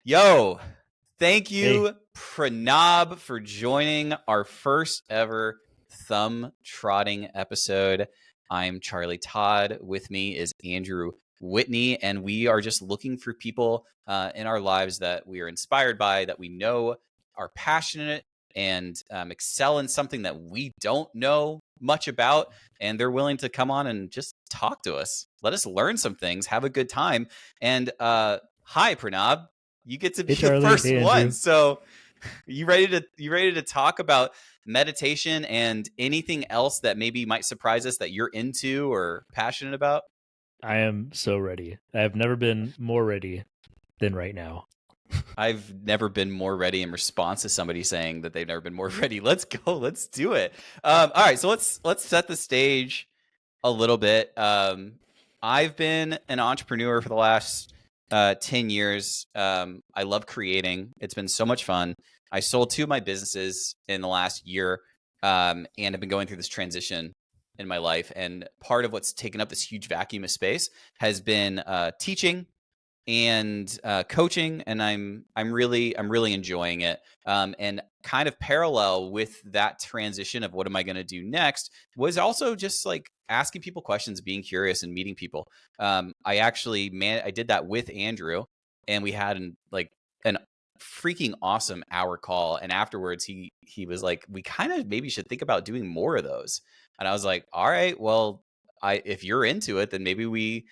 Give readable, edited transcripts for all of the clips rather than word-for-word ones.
Yo, thank Hey. you, Pranab, for joining our first ever thumb trotting episode. I'm Charlie Todd. With me is Andrew Whitney, and we are just looking for people in our lives that we are inspired by, that we know are passionate and excel in something that we don't know much about, and they're willing to come on and just talk to us. Let us learn some things, have a good time. And hi, Pranab. You get to be Hey, the Charlie. first Hey, one. Andrew. So you ready to talk about meditation and anything else that maybe might surprise us that you're into or passionate about? I am so ready. I have never been more ready than right now. I've never been more ready in response to somebody saying that they've never been more ready. Let's go. Let's do it. All right. So let's set the stage a little bit. I've been an entrepreneur for the last 10 years. I love creating. It's been so much fun. I sold 2 of my businesses in the last year, and have been going through this transition in my life. And part of what's taken up this huge vacuum of space has been teaching and coaching, and I'm really enjoying it. And kind of parallel with that transition of what am I going to do next was also just like asking people questions, being curious, and meeting people. I did that with Andrew, and we had an freaking awesome hour call. And afterwards, he was like, "We kind of maybe should think about doing more of those." And I was like, "All right, well, if you're into it, then maybe we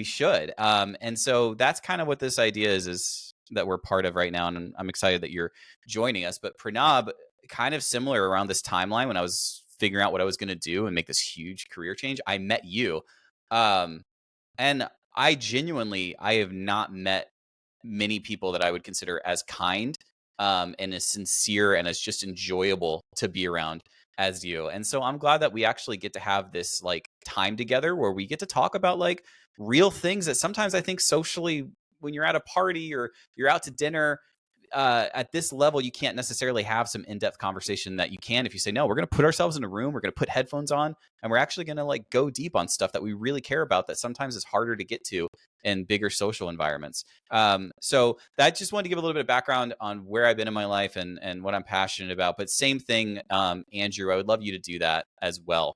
should." And so that's kind of what this idea is that we're part of right now. And I'm excited that you're joining us. But Pranab, kind of similar around this timeline when I was figuring out what I was going to do and make this huge career change, I met you. And I have not met many people that I would consider as kind and as sincere and as just enjoyable to be around as you. And so I'm glad that we actually get to have this like time together where we get to talk about like real things that sometimes I think socially, when you're at a party or you're out to dinner, at this level, you can't necessarily have some in-depth conversation that you can if you say, no, we're going to put ourselves in a room, we're going to put headphones on, and we're actually going to like go deep on stuff that we really care about that sometimes is harder to get to in bigger social environments. So that just wanted to give a little bit of background on where I've been in my life and what I'm passionate about. But same thing, Andrew, I would love you to do that as well.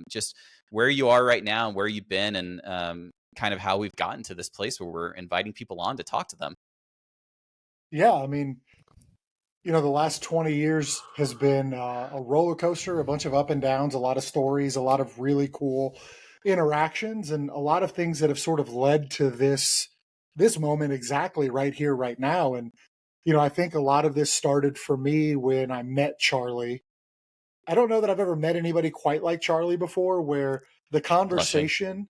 Just where you are right now and where you've been, and kind of how we've gotten to this place where we're inviting people on to talk to them. Yeah, I mean, the last 20 years has been a roller coaster, a bunch of up and downs, a lot of stories, a lot of really cool interactions, and a lot of things that have sort of led to this moment exactly right here, right now. And I think a lot of this started for me when I met Charlie. I don't know that I've ever met anybody quite like Charlie before, where the conversation,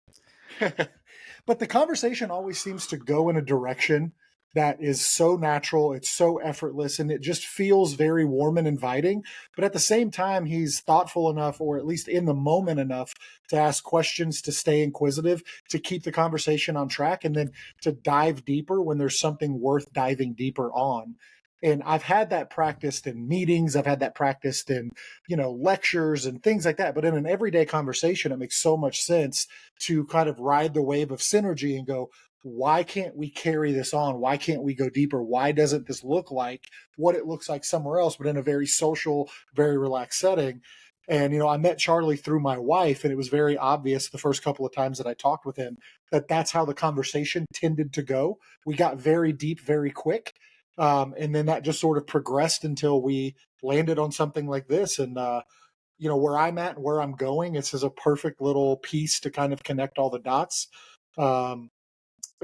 but the conversation always seems to go in a direction that is so natural, it's so effortless, and it just feels very warm and inviting. But at the same time, he's thoughtful enough, or at least in the moment enough, to ask questions, to stay inquisitive, to keep the conversation on track, and then to dive deeper when there's something worth diving deeper on. And I've had that practiced in meetings, I've had that practiced in, lectures and things like that. But in an everyday conversation, it makes so much sense to kind of ride the wave of synergy and go, why can't we carry this on? Why can't we go deeper? Why doesn't this look like what it looks like somewhere else, but in a very social, very relaxed setting? And, I met Charlie through my wife, and it was very obvious the first couple of times that I talked with him that that's how the conversation tended to go. We got very deep, very quick. And then that just sort of progressed until we landed on something like this. And, where I'm at and where I'm going, it's just a perfect little piece to kind of connect all the dots.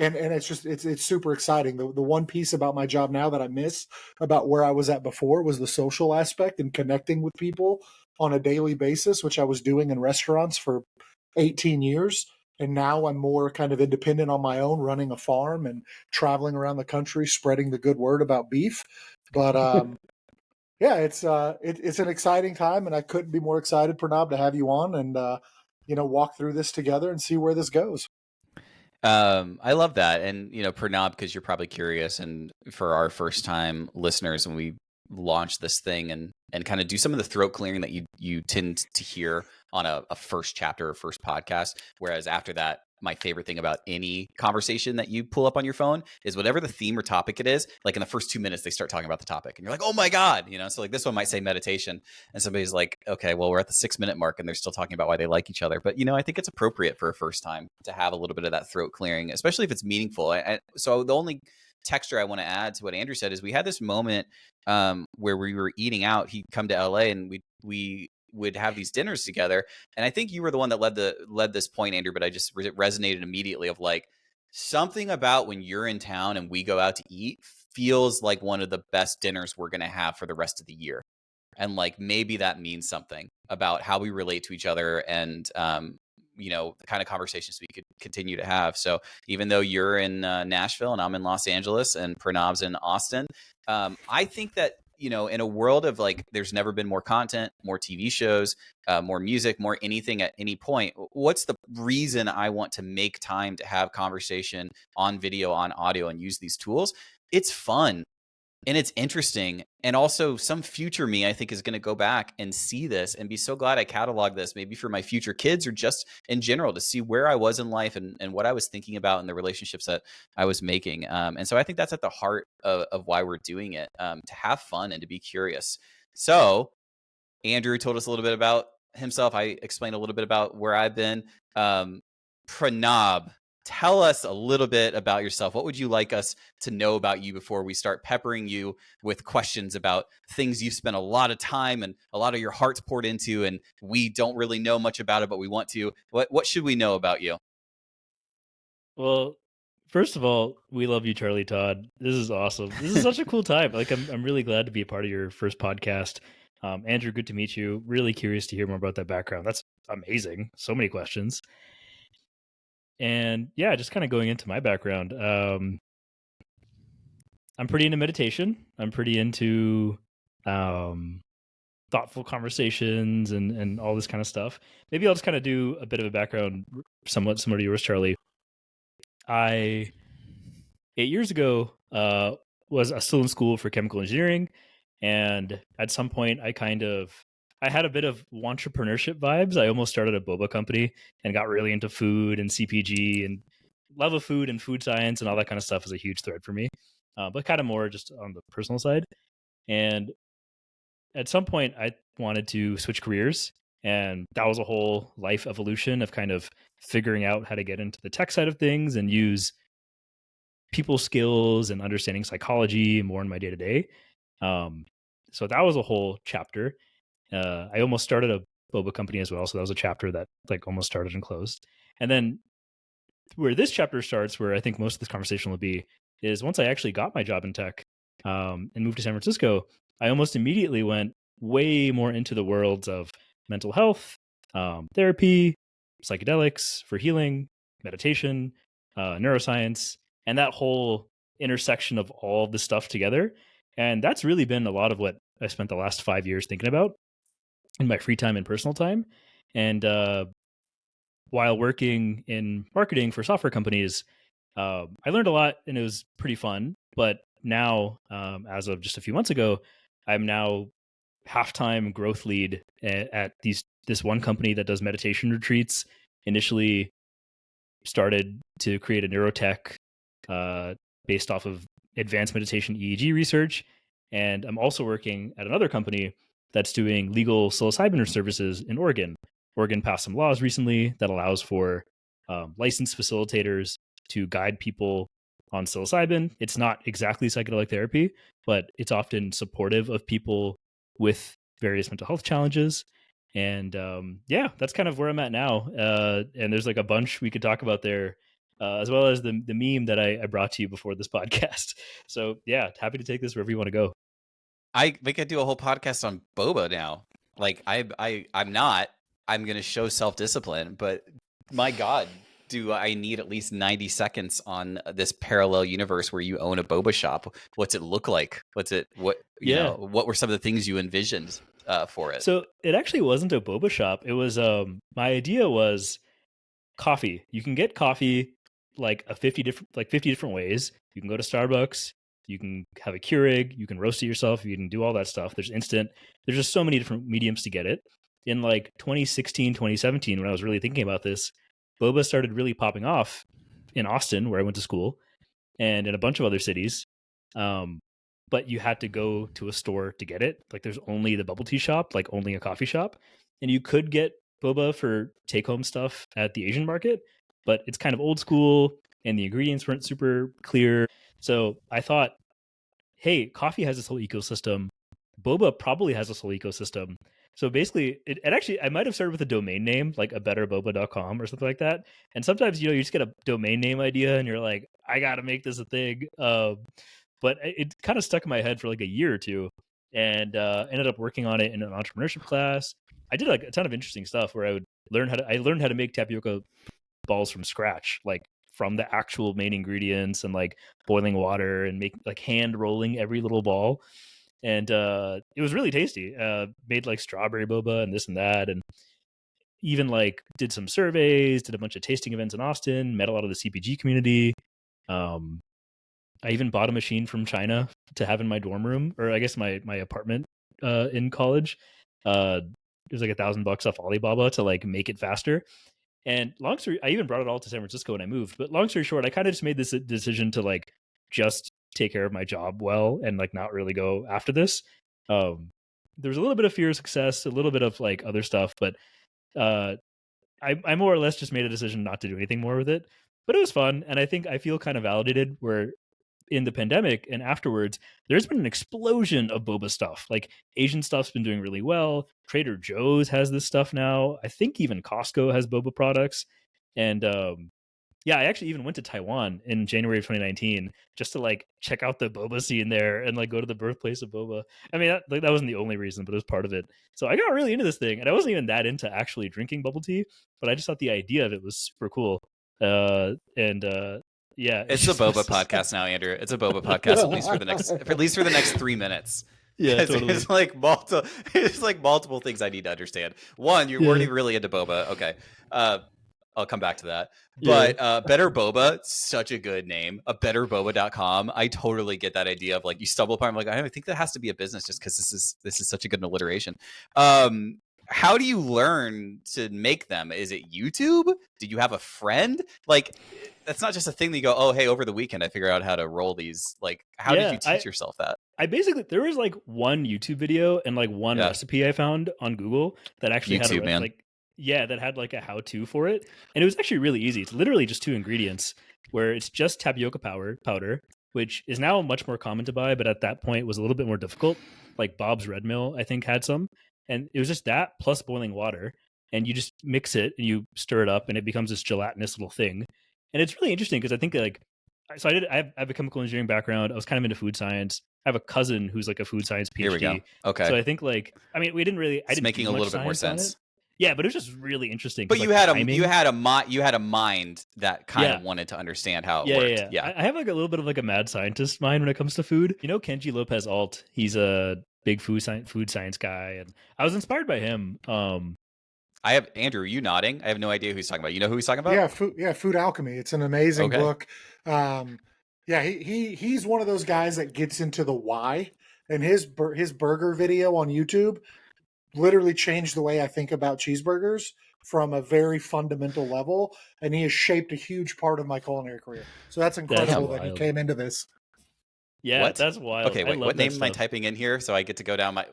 And it's just it's super exciting. The one piece about my job now that I miss about where I was at before was the social aspect and connecting with people on a daily basis, which I was doing in restaurants for 18 years. And now I'm more kind of independent on my own, running a farm and traveling around the country, spreading the good word about beef. But yeah, it's an exciting time, and I couldn't be more excited, Pranab, to have you on and walk through this together and see where this goes. I love that. And, Pranab, because you're probably curious, and for our first time listeners, when we launch this thing and kind of do some of the throat clearing that you tend to hear on a first chapter or first podcast, whereas after that, my favorite thing about any conversation that you pull up on your phone is whatever the theme or topic it is, like in the first 2 minutes, they start talking about the topic and you're like, oh my God, so like this one might say meditation and somebody's like, okay, well, we're at the 6 minute mark and they're still talking about why they like each other. But, I think it's appropriate for a first time to have a little bit of that throat clearing, especially if it's meaningful. So the only texture I want to add to what Andrew said is we had this moment where we were eating out. He'd come to LA and we would have these dinners together. And I think you were the one that led this point, Andrew, but I just resonated immediately of like something about when you're in town and we go out to eat feels like one of the best dinners we're going to have for the rest of the year. And like, maybe that means something about how we relate to each other and, the kind of conversations we could continue to have. So even though you're in Nashville and I'm in Los Angeles and Pranab's in Austin, I think that, in a world of like, there's never been more content, more TV shows, more music, more anything at any point. What's the reason I want to make time to have conversation on video, on audio, and use these tools? It's fun. And it's interesting. And also some future me, I think, is going to go back and see this and be so glad I cataloged this, maybe for my future kids or just in general, to see where I was in life and what I was thinking about and the relationships that I was making. And so I think that's at the heart of why we're doing it, to have fun and to be curious. So Andrew told us a little bit about himself. I explained a little bit about where I've been. Pranab, tell us a little bit about yourself. What would you like us to know about you before we start peppering you with questions about things you've spent a lot of time and a lot of your heart's poured into, and we don't really know much about it, but we want to? What should we know about you? Well, first of all, we love you, Charlie Todd. This is awesome. This is such a cool time. Like, I'm really glad to be a part of your first podcast. Andrew, good to meet you. Really curious to hear more about that background. That's amazing. So many questions. And yeah, just kind of going into my background. I'm pretty into meditation. I'm pretty into thoughtful conversations and all this kind of stuff. Maybe I'll just kind of do a bit of a background somewhat similar to yours, Charlie. 8 years ago, was still in school for chemical engineering. And at some point, I had a bit of entrepreneurship vibes. I almost started a boba company and got really into food and CPG, and love of food and food science and all that kind of stuff is a huge thread for me, but kind of more just on the personal side. And at some point, I wanted to switch careers. And that was a whole life evolution of kind of figuring out how to get into the tech side of things and use people skills and understanding psychology more in my day to day. So that was a whole chapter. I almost started a boba company as well. So that was a chapter that like almost started and closed. And then where this chapter starts, where I think most of this conversation will be, is once I actually got my job in tech and moved to San Francisco, I almost immediately went way more into the worlds of mental health, therapy, psychedelics for healing, meditation, neuroscience, and that whole intersection of all of this stuff together. And that's really been a lot of what I spent the last 5 years thinking about in my free time and personal time. And while working in marketing for software companies, I learned a lot and it was pretty fun. But now, as of just a few months ago, I'm now half-time growth lead at this one company that does meditation retreats. Initially started to create a neurotech based off of advanced meditation EEG research. And I'm also working at another company that's doing legal psilocybin services in Oregon. Oregon passed some laws recently that allows for licensed facilitators to guide people on psilocybin. It's not exactly psychedelic therapy, but it's often supportive of people with various mental health challenges. And yeah, that's kind of where I'm at now. And there's like a bunch we could talk about there, as well as the meme that I brought to you before this podcast. So yeah, happy to take this wherever you want to go. We could do a whole podcast on boba now. Like I'm not. I'm going to show self-discipline, but my God, do I need at least 90 seconds on this parallel universe where you own a boba shop? What's it look like? What were some of the things you envisioned for it? So it actually wasn't a boba shop. It was, my idea was coffee. You can get coffee like 50 different ways. You can go to Starbucks, you can have a Keurig, you can roast it yourself, you can do all that stuff. There's instant. There's just so many different mediums to get it. In like 2016, 2017, when I was really thinking about this, boba started really popping off in Austin, where I went to school, and in a bunch of other cities. But you had to go to a store to get it. Like there's only the bubble tea shop, like only a coffee shop. And you could get boba for take home stuff at the Asian market, but it's kind of old school and the ingredients weren't super clear. So I thought, hey, coffee has this whole ecosystem. Boba probably has this whole ecosystem. So basically, it actually, I might have started with a domain name, like a betterboba.com or something like that. And sometimes, you just get a domain name idea and you're like, I got to make this a thing. But it kind of stuck in my head for like a year or two, and ended up working on it in an entrepreneurship class. I did like a ton of interesting stuff where I learned how to make tapioca balls from scratch, like from the actual main ingredients and like boiling water and make like hand rolling every little ball. And it was really tasty. Made like strawberry boba and this and that, and even like did some surveys, did a bunch of tasting events in Austin, met a lot of the CPG community. I even bought a machine from China to have in my dorm room, or I guess my apartment in college. It was like $1,000 off Alibaba to like make it faster. And long story, I even brought it all to San Francisco when I moved. But long story short, I kind of just made this decision to like just take care of my job well and like not really go after this. There was a little bit of fear of success, a little bit of like other stuff, but I more or less just made a decision not to do anything more with it. But it was fun, and I think I feel kind of validated where in the pandemic and afterwards, there's been an explosion of boba stuff. Like Asian stuff's been doing really well. Trader Joe's has this stuff now. I think even Costco has boba products. And yeah, I actually even went to Taiwan in January of 2019 just to like check out the boba scene there and like go to the birthplace of boba. I mean, that wasn't the only reason, but it was part of it. So I got really into this thing, and I wasn't even that into actually drinking bubble tea, but I just thought the idea of it was super cool. And yeah, It's a boba podcast now, Andrew. It's a boba podcast at least for the next 3 minutes. Yeah, totally. It's like multiple things I need to understand. One, you're already really into boba. Okay. I'll come back to that. But Better Boba, such a good name. A betterboba.com. I totally get that idea of like you stumble upon, I'm like, I think that has to be a business just because this is such a good alliteration. How do you learn to make them? Is it YouTube? Do you have a friend? Like, that's not just a thing that you go, oh, hey, over the weekend I figure out how to roll these. Like, how did you teach yourself that? There was like one YouTube video and like one recipe I found on Google that actually had that had like a how-to for it. And it was actually really easy. It's literally just 2 ingredients where it's just tapioca powder, which is now much more common to buy, but at that point was a little bit more difficult. Like Bob's Red Mill, I think, had some. And it was just that plus boiling water. And you just mix it and you stir it up and it becomes this gelatinous little thing. And it's really interesting because I think like, so I have a chemical engineering background. I was kind of into food science. I have a cousin who's like a food science PhD. Here we go. Okay. So I think like, I mean, it's making a little bit more sense. Yeah, but it was just really interesting. But you had a mind that kind of wanted to understand how it worked. Yeah. I have like a little bit of like a mad scientist mind when it comes to food. You know, Kenji Lopez Alt. He's a big food science guy, and I was inspired by him. I have Andrew. Are you nodding? I have no idea who he's talking about. You know who he's talking about? Food Alchemy. It's an amazing book. He's one of those guys that gets into the why, and his burger video on YouTube literally changed the way I think about cheeseburgers from a very fundamental level, and he has shaped a huge part of my culinary career. So that's incredible that he came into this. Yeah, that's wild. Okay, wait, what name am I typing in here so I get to go down my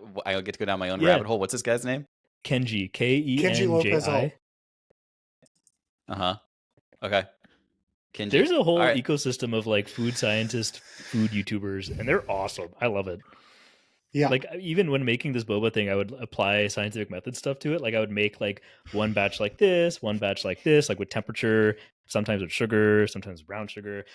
own rabbit hole? What's this guy's name? Kenji, Kenji Lopez. Okay. Kenji. There's a whole ecosystem of like food scientists, food YouTubers, and they're awesome. I love it. Yeah. Like even when making this boba thing, I would apply scientific method stuff to it. Like I would make like one batch like this, one batch like this, like with temperature, sometimes with sugar, sometimes brown sugar.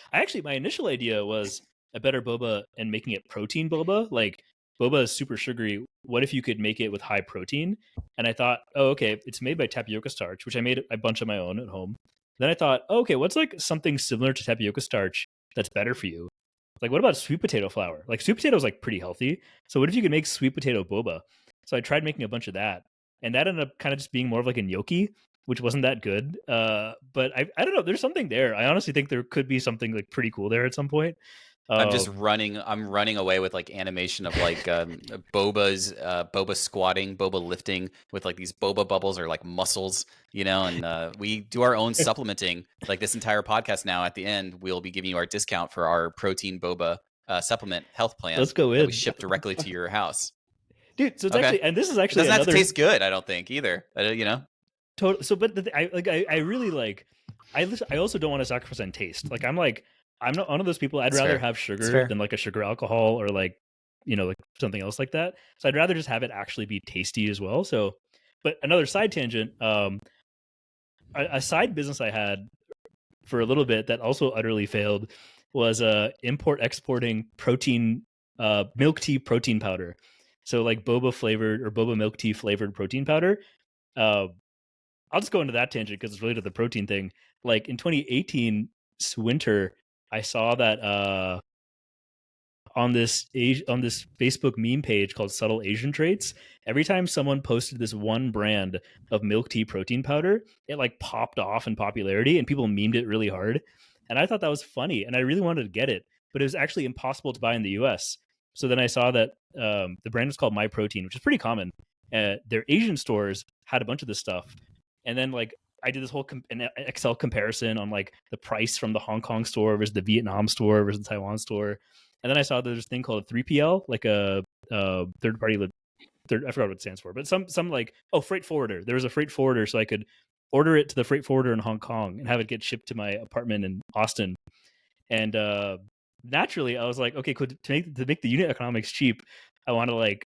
My initial idea was a better boba and making it protein boba. Like boba is super sugary. What if you could make it with high protein? And I thought, oh, okay, it's made by tapioca starch, which I made a bunch of my own at home. Then I thought, oh, okay, what's like something similar to tapioca starch that's better for you? Like, what about sweet potato flour? Like, sweet potato is like pretty healthy. So what if you could make sweet potato boba? So I tried making a bunch of that, and that ended up kind of just being more of like a gnocchi, which wasn't that good. But I don't know. There's something there. I honestly think there could be something like pretty cool there at some point. I'm running away with like animation of like boba squatting, boba lifting with like these boba bubbles or like muscles, and we do our own supplementing. Like this entire podcast now, at the end, we'll be giving you our discount for our protein boba supplement health plan Let's go that we in, ship directly to your house. dude. So it's Okay. actually, and this is It actually doesn't have to another taste good, I don't think either. total. So, but I really like. I also don't want to sacrifice on taste. Like I'm not one of those people. I'd That's rather fair. have That's sugar fair. than like a sugar alcohol or like like something else like that. So I'd rather just have it actually be tasty as well. So, but another side tangent. A side business I had for a little bit that also utterly failed was import exporting protein milk tea protein powder. So like boba flavored or boba milk tea flavored protein powder. Uh, I'll just go into that tangent because it's related to the protein thing. Like in 2018 winter, I saw that on this Facebook meme page called Subtle Asian Traits. Every time someone posted this one brand of milk tea protein powder, it like popped off in popularity and people memed it really hard. And I thought that was funny and I really wanted to get it, but it was actually impossible to buy in the US. So then I saw that the brand was called My Protein, which is pretty common. Their Asian stores had a bunch of this stuff. And then like I did this whole an Excel comparison on like the price from the Hong Kong store versus the Vietnam store versus the Taiwan store. And then I saw there's this thing called a 3PL, like a third party. I forgot what it stands for, but some like freight forwarder. There was a freight forwarder, so I could order it to the freight forwarder in Hong Kong and have it get shipped to my apartment in Austin. And naturally, I was like, okay, cool. To make the unit economics cheap, I want to like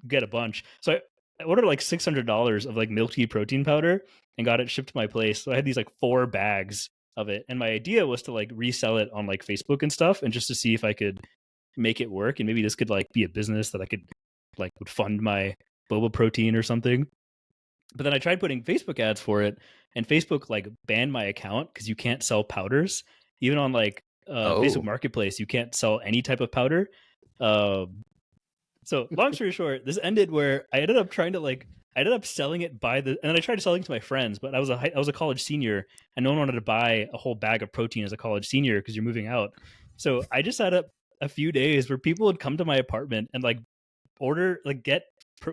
get a bunch. So I ordered like $600 of like milk tea protein powder and got it shipped to my place. So I had these like 4 bags of it, and my idea was to like resell it on like Facebook and stuff, and just to see if I could make it work, and maybe this could like be a business that I could like would fund my boba protein or something. But then I tried putting Facebook ads for it, and Facebook like banned my account because you can't sell powders even on like Facebook Marketplace. You can't sell any type of powder. So long story short, this ended where I ended up selling it and then I tried selling it to my friends, but I was a college senior and no one wanted to buy a whole bag of protein as a college senior because you're moving out. So I just had a few days where people would come to my apartment and like order like get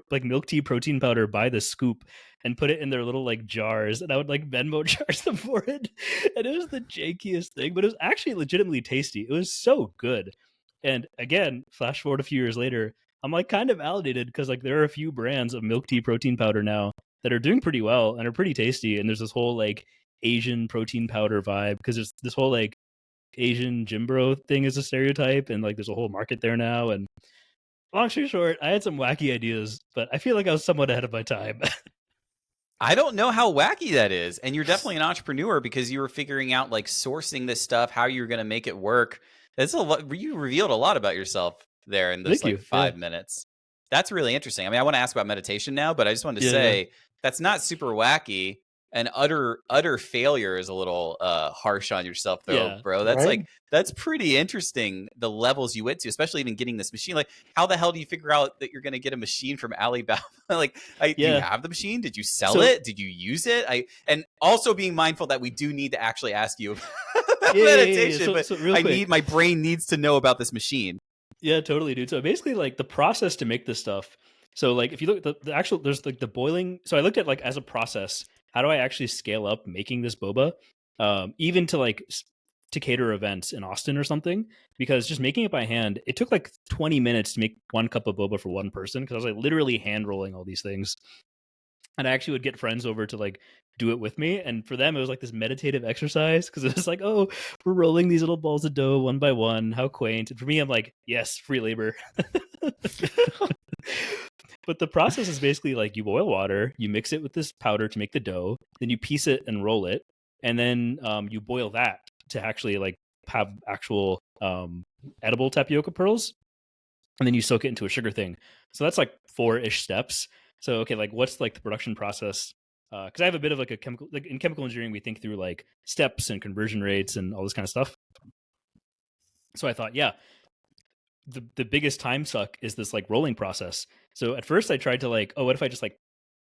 like milk tea protein powder by the scoop and put it in their little like jars, and I would like Venmo charge them for it. And it was the jankiest thing, but it was actually legitimately tasty. It was so good. And again, flash forward a few years later, I'm like kind of validated because like there are a few brands of milk tea protein powder now that are doing pretty well and are pretty tasty. And there's this whole like Asian protein powder vibe because there's this whole like Asian gym bro thing is a stereotype, and like there's a whole market there now. And long story short, I had some wacky ideas, but I feel like I was somewhat ahead of my time. I don't know how wacky that is. And you're definitely an entrepreneur because you were figuring out like sourcing this stuff, how you're going to make it work. That's a lot. You revealed a lot about yourself there in those Thank you. like 5 minutes. That's really interesting. I mean, I want to ask about meditation now, but I just wanted to say that's not super wacky. And utter failure is a little harsh on yourself, though, bro. That's right? that's pretty interesting. The levels you went to, especially even getting this machine. Like, how the hell do you figure out that you're going to get a machine from Alibaba? Do you have the machine? Did you sell it? Did you use it? And also being mindful that we do need to actually ask you about meditation. But my brain needs to know about this machine. Yeah, totally, dude. So basically, like the process to make this stuff. So like if you look at the actual, there's like the boiling. So I looked at like as a process, how do I actually scale up making this boba, even to like to cater events in Austin or something? Because just making it by hand, it took like 20 minutes to make 1 cup of boba for one person because I was like literally hand rolling all these things. And I actually would get friends over to like do it with me. And for them, it was like this meditative exercise because it was like, oh, we're rolling these little balls of dough one by one. How quaint. And for me, I'm like, yes, free labor. But the process is basically like you boil water, you mix it with this powder to make the dough, then you piece it and roll it. And then you boil that to actually like have actual edible tapioca pearls. And then you soak it into a sugar thing. So that's like 4-ish steps. So, okay, like what's like the production process? Because I have a bit of like a chemical, like in chemical engineering, we think through like steps and conversion rates and all this kind of stuff. So I thought, the biggest time suck is this like rolling process. So at first I tried to like, what if I just like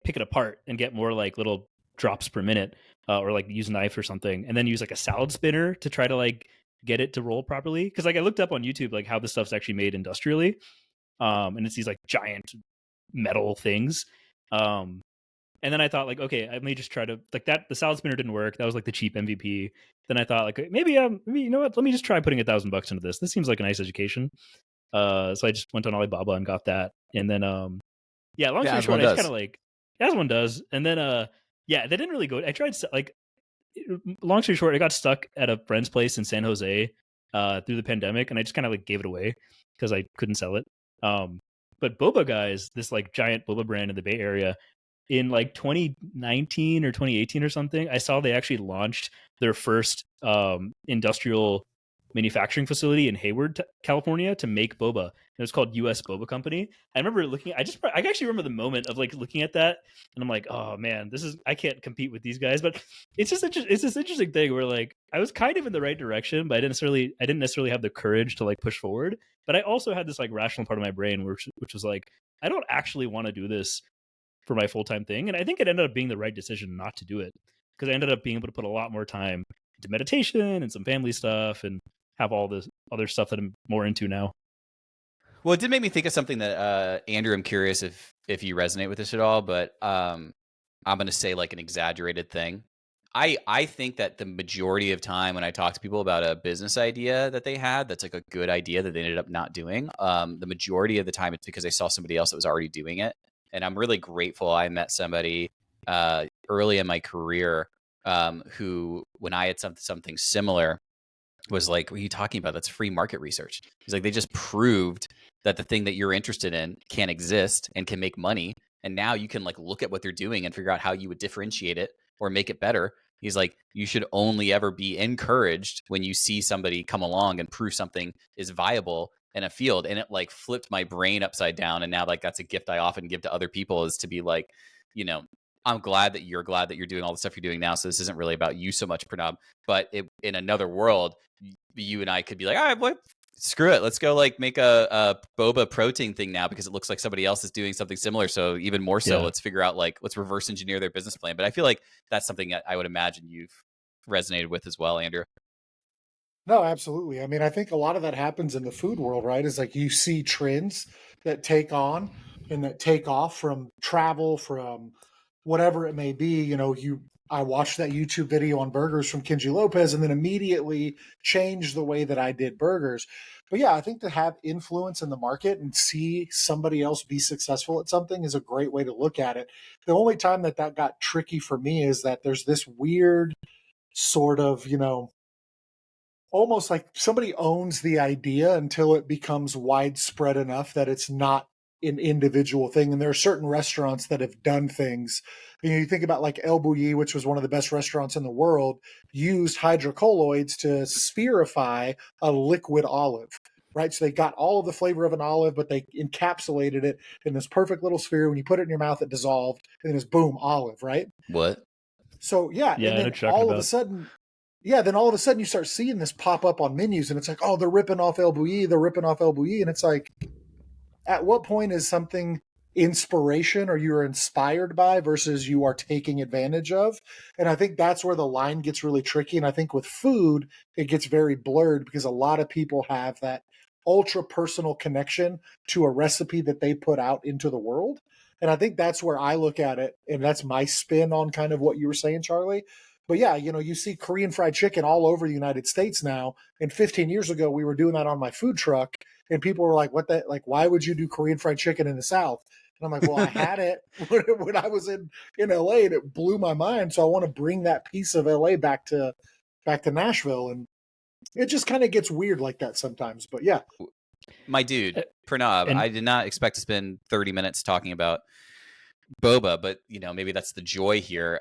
pick it apart and get more like little drops per minute, or like use a knife or something, and then use like a salad spinner to try to like get it to roll properly. Because like I looked up on YouTube like how this stuff's actually made industrially, and it's these like giant metal things. And then I thought like, okay, I may just try to like that. The salad spinner didn't work. That was like the cheap MVP. Then I thought like maybe you know what? Let me just try putting $1,000 into this. This seems like a nice education. So I just went on Alibaba and got that. And then yeah, long story as short, one I just does. kind of like as one does. And then yeah, they didn't really go. I tried like long story short, I got stuck at a friend's place in San Jose through the pandemic, and I just kind of like gave it away because I couldn't sell it. But Boba Guys, this like giant boba brand in the Bay Area, in like 2019 or 2018 or something, I saw they actually launched their first industrial manufacturing facility in Hayward, California, to make boba. It was called U.S. Boba Company. I remember looking. I actually remember the moment of like looking at that, and I'm like, oh man, I can't compete with these guys. But it's this interesting thing where like I was kind of in the right direction, but I didn't necessarily have the courage to like push forward. But I also had this like rational part of my brain which was like, I don't actually want to do this for my full-time thing. And I think it ended up being the right decision not to do it, because I ended up being able to put a lot more time into meditation and some family stuff and have all this other stuff that I'm more into now. Well, it did make me think of something that Andrew, I'm curious if you resonate with this at all, but I'm going to say like an exaggerated thing. I think that the majority of time when I talk to people about a business idea that they had that's like a good idea that they ended up not doing, the majority of the time it's because they saw somebody else that was already doing it. And I'm really grateful I met somebody early in my career who, when I had something similar, was like, what are you talking about? That's free market research. He's like, they just proved that the thing that you're interested in can exist and can make money. And now you can like look at what they're doing and figure out how you would differentiate it or make it better. He's like, you should only ever be encouraged when you see somebody come along and prove something is viable in a field. And it like flipped my brain upside down. And now like that's a gift I often give to other people, is to be like, you know, I'm glad that you're doing all the stuff you're doing now. So this isn't really about you so much, Pranab. But in another world, you and I could be like, all right, boy, screw it. Let's go like make a boba protein thing now because it looks like somebody else is doing something similar. So even more so, let's figure out like, let's reverse engineer their business plan. But I feel like that's something that I would imagine you've resonated with as well, Andrew. No, absolutely. I mean, I think a lot of that happens in the food world, right? Is like you see trends that take on and that take off from travel, from whatever it may be. You know, I watched that YouTube video on burgers from Kenji Lopez and then immediately changed the way that I did burgers. But yeah, I think to have influence in the market and see somebody else be successful at something is a great way to look at it. The only time that got tricky for me is that there's this weird sort of, you know, almost like somebody owns the idea until it becomes widespread enough that it's not an individual thing. And there are certain restaurants that have done things. You know, you think about like El Bulli, which was one of the best restaurants in the world, used hydrocolloids to spherify a liquid olive, right? So they got all of the flavor of an olive, but they encapsulated it in this perfect little sphere. When you put it in your mouth, it dissolved, and then it's boom, olive, right? What? So yeah, Yeah, and then all of a sudden, then all of a sudden you start seeing this pop up on menus, and it's like, oh, they're ripping off El Bulli, and it's like, at what point is something inspiration or you're inspired by versus you are taking advantage of? And I think that's where the line gets really tricky. And I think with food, it gets very blurred because a lot of people have that ultra personal connection to a recipe that they put out into the world. And I think that's where I look at it. And that's my spin on kind of what you were saying, Charlie. But yeah, you know, you see Korean fried chicken all over the United States now. And 15 years ago, we were doing that on my food truck. And people were like, what the, like, why would you do Korean fried chicken in the South? And I'm like, well, I had it when I was in LA, and it blew my mind. So I want to bring that piece of LA back to Nashville. And it just kind of gets weird like that sometimes. But yeah. My dude, Pranab, I did not expect to spend 30 minutes talking about boba, but you know, maybe that's the joy here.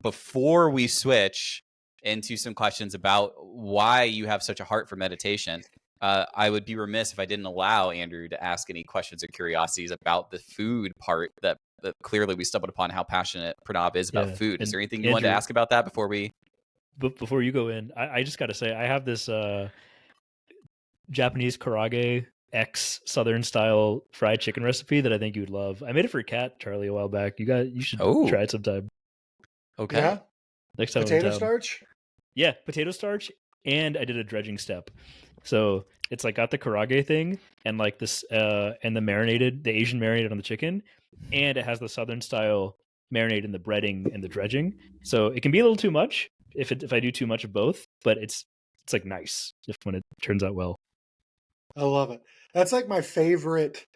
Before we switch into some questions about why you have such a heart for meditation, I would be remiss if I didn't allow Andrew to ask any questions or curiosities about the food part that clearly we stumbled upon how passionate Pranab is about food. Is there anything you wanted to ask about that before we? Before you go in, I just got to say, I have this Japanese karage X Southern style fried chicken recipe that I think you would love. I made it for Kat, Charlie, a while back. You should try it sometime. Okay. Yeah. Next time. Potato starch? Yeah, potato starch and I did a dredging step. So it's like got the karage thing and like this and the Asian marinated on the chicken, and it has the southern style marinade in the breading and the dredging. So it can be a little too much if I do too much of both, but it's like nice if when it turns out well. I love it. That's like my favorite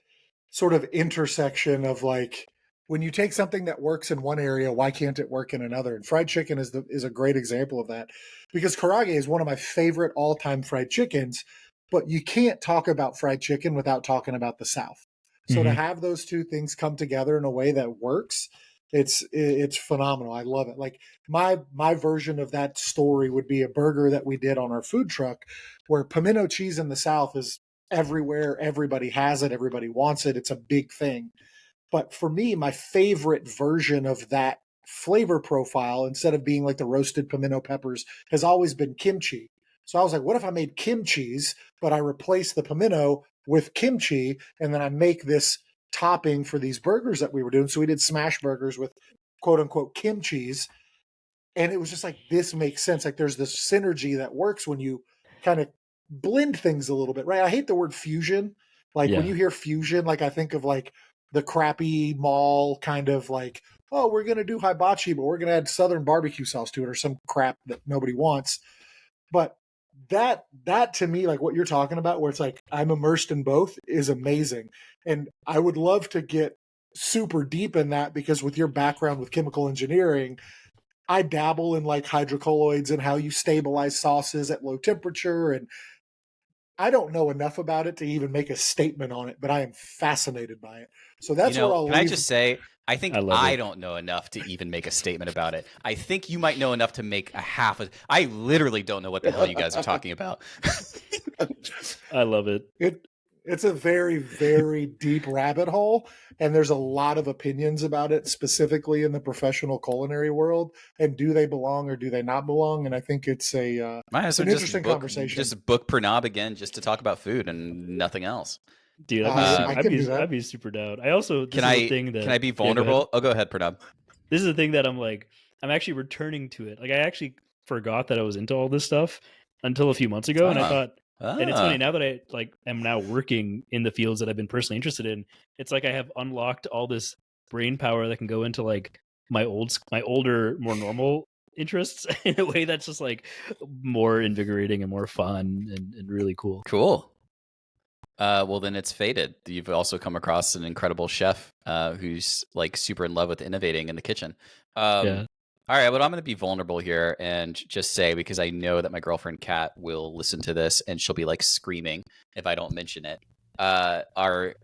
sort of intersection of like when you take something that works in one area, why can't it work in another? And fried chicken is a great example of that because karage is one of my favorite all-time fried chickens, but you can't talk about fried chicken without talking about the South. So to have those two things come together in a way that works, it's phenomenal. I love it. Like my version of that story would be a burger that we did on our food truck where pimento cheese in the South is everywhere. Everybody has it. Everybody wants it. It's a big thing. But for me, my favorite version of that flavor profile, instead of being like the roasted pimento peppers, has always been kimchi. So I was like, what if I made kimchi's, but I replace the pimento with kimchi, and then I make this topping for these burgers that we were doing. So we did smash burgers with quote unquote kimchi's. And it was just like, this makes sense. Like there's this synergy that works when you kind of blend things a little bit, right? I hate the word fusion. Like when you hear fusion, like I think of like the crappy mall kind of like, oh, we're going to do hibachi, but we're going to add Southern barbecue sauce to it or some crap that nobody wants. But that to me, like what you're talking about, where it's like I'm immersed in both, is amazing. And I would love to get super deep in that because with your background with chemical engineering, I dabble in like hydrocolloids and how you stabilize sauces at low temperature. And I don't know enough about it to even make a statement on it, but I am fascinated by it. So that's where I'll Can I leave. just say, I think I love I it. don't know enough to even make a statement about it. I think you might know enough to make a half. I literally don't know what the hell you guys are talking about. I love it. It's a very, very deep rabbit hole, and there's a lot of opinions about it, specifically in the professional culinary world. And do they belong or do they not belong? And I think it's a Might as well an interesting conversation. just book Pranab again just to talk about food and nothing else. Dude, I can do that. I'd be super down. I also Can I be vulnerable? Yeah, go ahead, Pranab. this is the thing that I'm actually returning to it. Like I actually forgot that I was into all this stuff until a few months ago, and I thought, and it's funny now that I like am now working in the fields that I've been personally interested in. It's like I have unlocked all this brain power that can go into like my older, more normal interests in a way that's just like more invigorating and more fun and really cool. Cool. Well, then it's fated. You've also come across an incredible chef who's like super in love with innovating in the kitchen. Yeah. All right, but I'm going to be vulnerable here and just say, because I know that my girlfriend Kat will listen to this and she'll be like screaming if I don't mention it. Our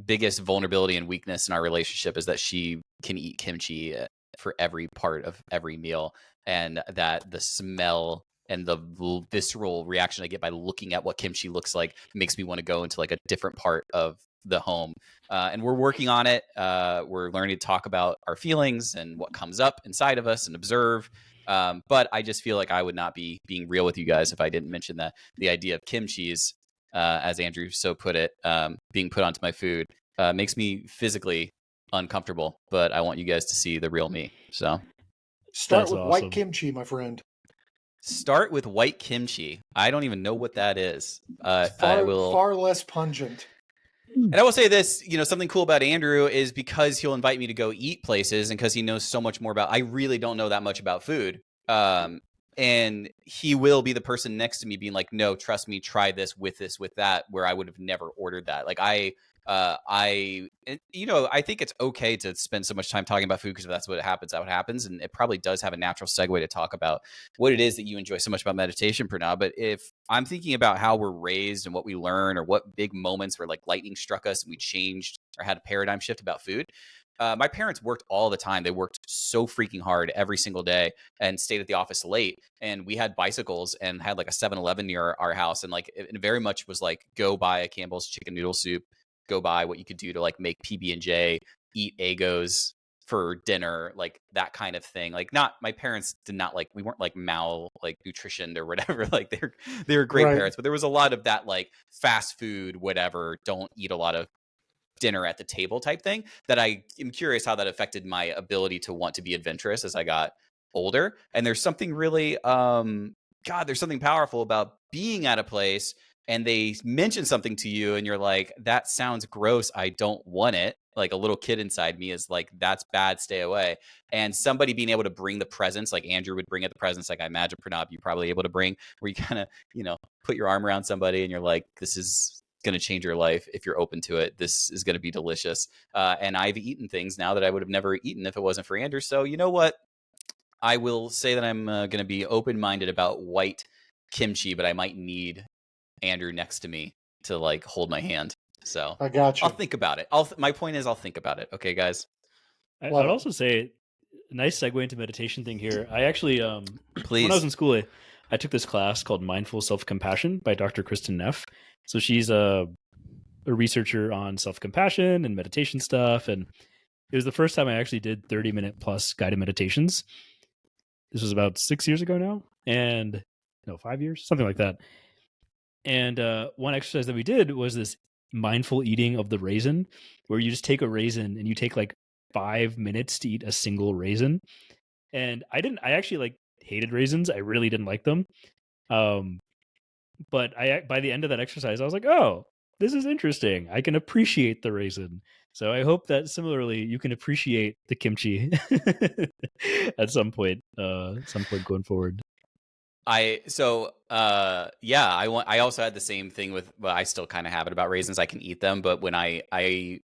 biggest vulnerability and weakness in our relationship is that she can eat kimchi for every part of every meal, and that the smell and the visceral reaction I get by looking at what kimchi looks like makes me want to go into like a different part of the home. And we're working on it. We're learning to talk about our feelings and what comes up inside of us and observe. But I just feel like I would not be being real with you guys if I didn't mention that the idea of kimchi, as Andrew so put it, being put onto my food makes me physically uncomfortable. But I want you guys to see the real me. So Start That's with awesome. white kimchi, my friend. start with white kimchi. I don't even know what that is. I will Far less pungent. And I will say this, something cool about Andrew is because he'll invite me to go eat places and because he knows so much more about, I really don't know that much about food. And he will be the person next to me being like, no, trust me, try this, with that, where I would have never ordered that. Like I think it's okay to spend so much time talking about food because if that's what happens. And it probably does have a natural segue to talk about what it is that you enjoy so much about meditation, Pranab. But if I'm thinking about how we're raised and what we learn or what big moments where like lightning struck us and we changed or had a paradigm shift about food, my parents worked all the time. They worked so freaking hard every single day and stayed at the office late. And we had bicycles and had like a 7-Eleven near our house. And like it very much was like, go buy a Campbell's chicken noodle soup, go buy what you could do to like make PB&J, eat Eggos for dinner, like that kind of thing. Like my parents did not like, we weren't like nutritioned or whatever. Like they were great parents, but there was a lot of that like fast food, whatever, don't eat a lot of dinner at the table type thing that I am curious how that affected my ability to want to be adventurous as I got older. And there's something really God, there's something powerful about being at a place and they mention something to you and you're like, that sounds gross, I don't want it. Like a little kid inside me is like, that's bad, stay away. And somebody being able to bring the presence, like Andrew would bring at the presence, like I imagine Pranab, you're probably able to bring, where you kind of, put your arm around somebody and you're like, this is going to change your life if you're open to it. This is going to be delicious. And I've eaten things now that I would have never eaten if it wasn't for Andrew. So you know what? I will say that I'm going to be open-minded about white kimchi, but I might need Andrew next to me to like hold my hand. So I got you. I'll think about it. My point is I'll think about it. Okay, guys. I'd also say, nice segue into meditation thing here. I actually, Please. when I was in school, I took this class called Mindful Self-Compassion by Dr. Kristen Neff. So she's a researcher on self-compassion and meditation stuff. And it was the first time I actually did 30-minute plus guided meditations. This was about 6 years ago now. And 5 years, something like that. And one exercise that we did was this mindful eating of the raisin, where you just take a raisin and you take like 5 minutes to eat a single raisin. And I actually like hated raisins. I really didn't like them. But by the end of that exercise, I was like, oh, this is interesting. I can appreciate the raisin. So I hope that similarly you can appreciate the kimchi at some point going forward. I also had the same thing with, well, I still kind of have it about raisins. I can eat them, but when I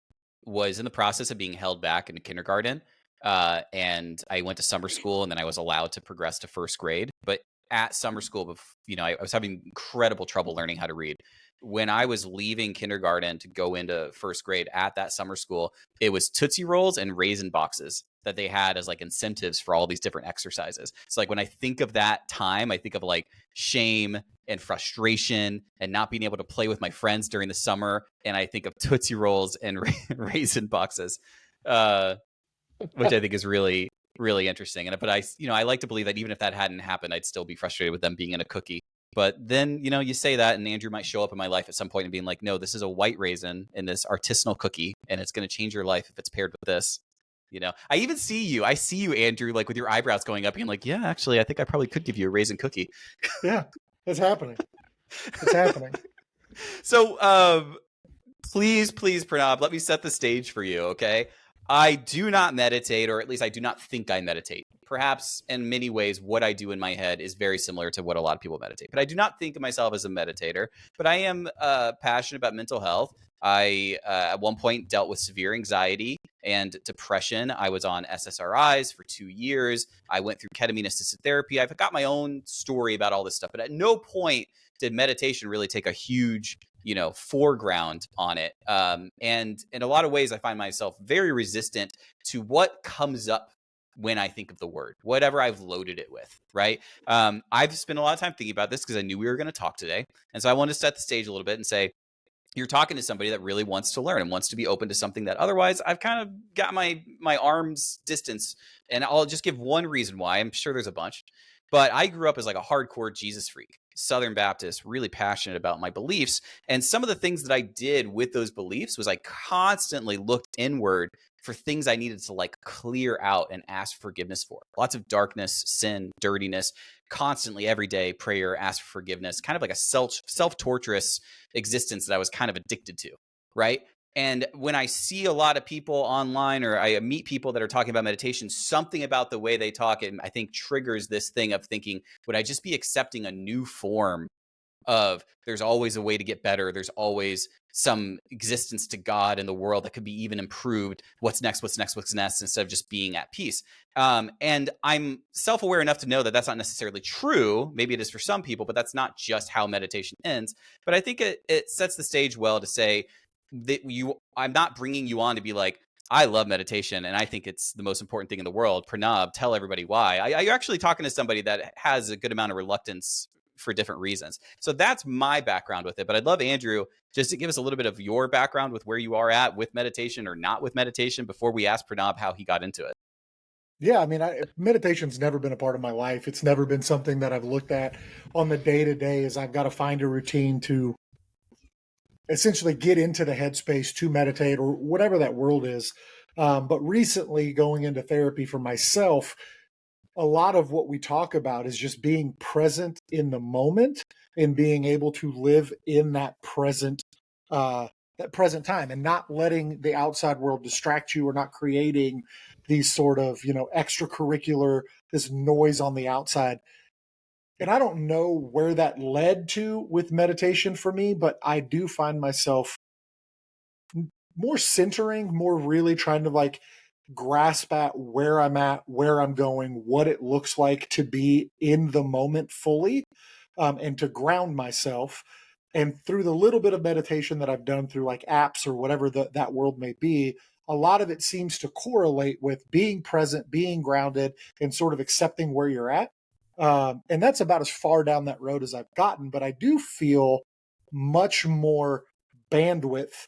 was in the process of being held back in kindergarten, and I went to summer school, and then I was allowed to progress to first grade. But at summer school, I was having incredible trouble learning how to read. When I was leaving kindergarten to go into first grade at that summer school, it was Tootsie Rolls and raisin boxes that they had as like incentives for all these different exercises. So like when I think of that time, I think of like shame and frustration and not being able to play with my friends during the summer. And I think of Tootsie Rolls and raisin boxes, which I think is really, really interesting. But I like to believe that even if that hadn't happened, I'd still be frustrated with them being in a cookie. But then, you say that and Andrew might show up in my life at some point and being like, no, this is a white raisin in this artisanal cookie, and it's going to change your life if it's paired with this. I even see you, Andrew, like with your eyebrows going up, being like, yeah, actually, I think I probably could give you a raisin cookie. Yeah, it's happening. It's happening. So, please, Pranab, let me set the stage for you, okay? I do not meditate, or at least I do not think I meditate. Perhaps in many ways, what I do in my head is very similar to what a lot of people meditate. But I do not think of myself as a meditator. But I am passionate about mental health. I, at one point, dealt with severe anxiety and depression. I was on SSRIs for 2 years. I went through ketamine-assisted therapy. I've got my own story about all this stuff. But at no point did meditation really take a huge foreground on it. And in a lot of ways, I find myself very resistant to what comes up when I think of the word, whatever I've loaded it with, right? I've spent a lot of time thinking about this because I knew we were going to talk today. And so I wanted to set the stage a little bit and say, you're talking to somebody that really wants to learn and wants to be open to something that otherwise I've kind of got my arm's distance. And I'll just give one reason why. I'm sure there's a bunch. But I grew up as like a hardcore Jesus freak, Southern Baptist, really passionate about my beliefs. And some of the things that I did with those beliefs was I constantly looked inward for things I needed to like clear out and ask forgiveness for. Lots of darkness, sin, dirtiness, constantly every day, prayer, ask for forgiveness, kind of like a self-torturous existence that I was kind of addicted to, right? And when I see a lot of people online, or I meet people that are talking about meditation, something about the way they talk, and I think triggers this thing of thinking, would I just be accepting a new form of there's always a way to get better? There's always some existence to God in the world that could be even improved. What's next, instead of just being at peace. And I'm self-aware enough to know that that's not necessarily true. Maybe it is for some people, but that's not just how meditation ends. But I think it sets the stage well to say, that I'm not bringing you on to be like, I love meditation and I think it's the most important thing in the world. Pranab, tell everybody why. You're actually talking to somebody that has a good amount of reluctance for different reasons. So that's my background with it. But I'd love, Andrew, just to give us a little bit of your background with where you are at with meditation or not with meditation before we ask Pranab how he got into it. Yeah, I mean, meditation's never been a part of my life. It's never been something that I've looked at on the day-to-day, as I've got to find a routine to essentially get into the headspace to meditate or whatever that world is. But recently, going into therapy for myself, a lot of what we talk about is just being present in the moment and being able to live in that present time and not letting the outside world distract you or not creating these sort of, extracurricular, this noise on the outside. And I don't know where that led to with meditation for me, but I do find myself more centering, more really trying to like grasp at, where I'm going, what it looks like to be in the moment fully, and to ground myself. And through the little bit of meditation that I've done through like apps or whatever that world may be, a lot of it seems to correlate with being present, being grounded, and sort of accepting where you're at. And that's about as far down that road as I've gotten. But I do feel much more bandwidth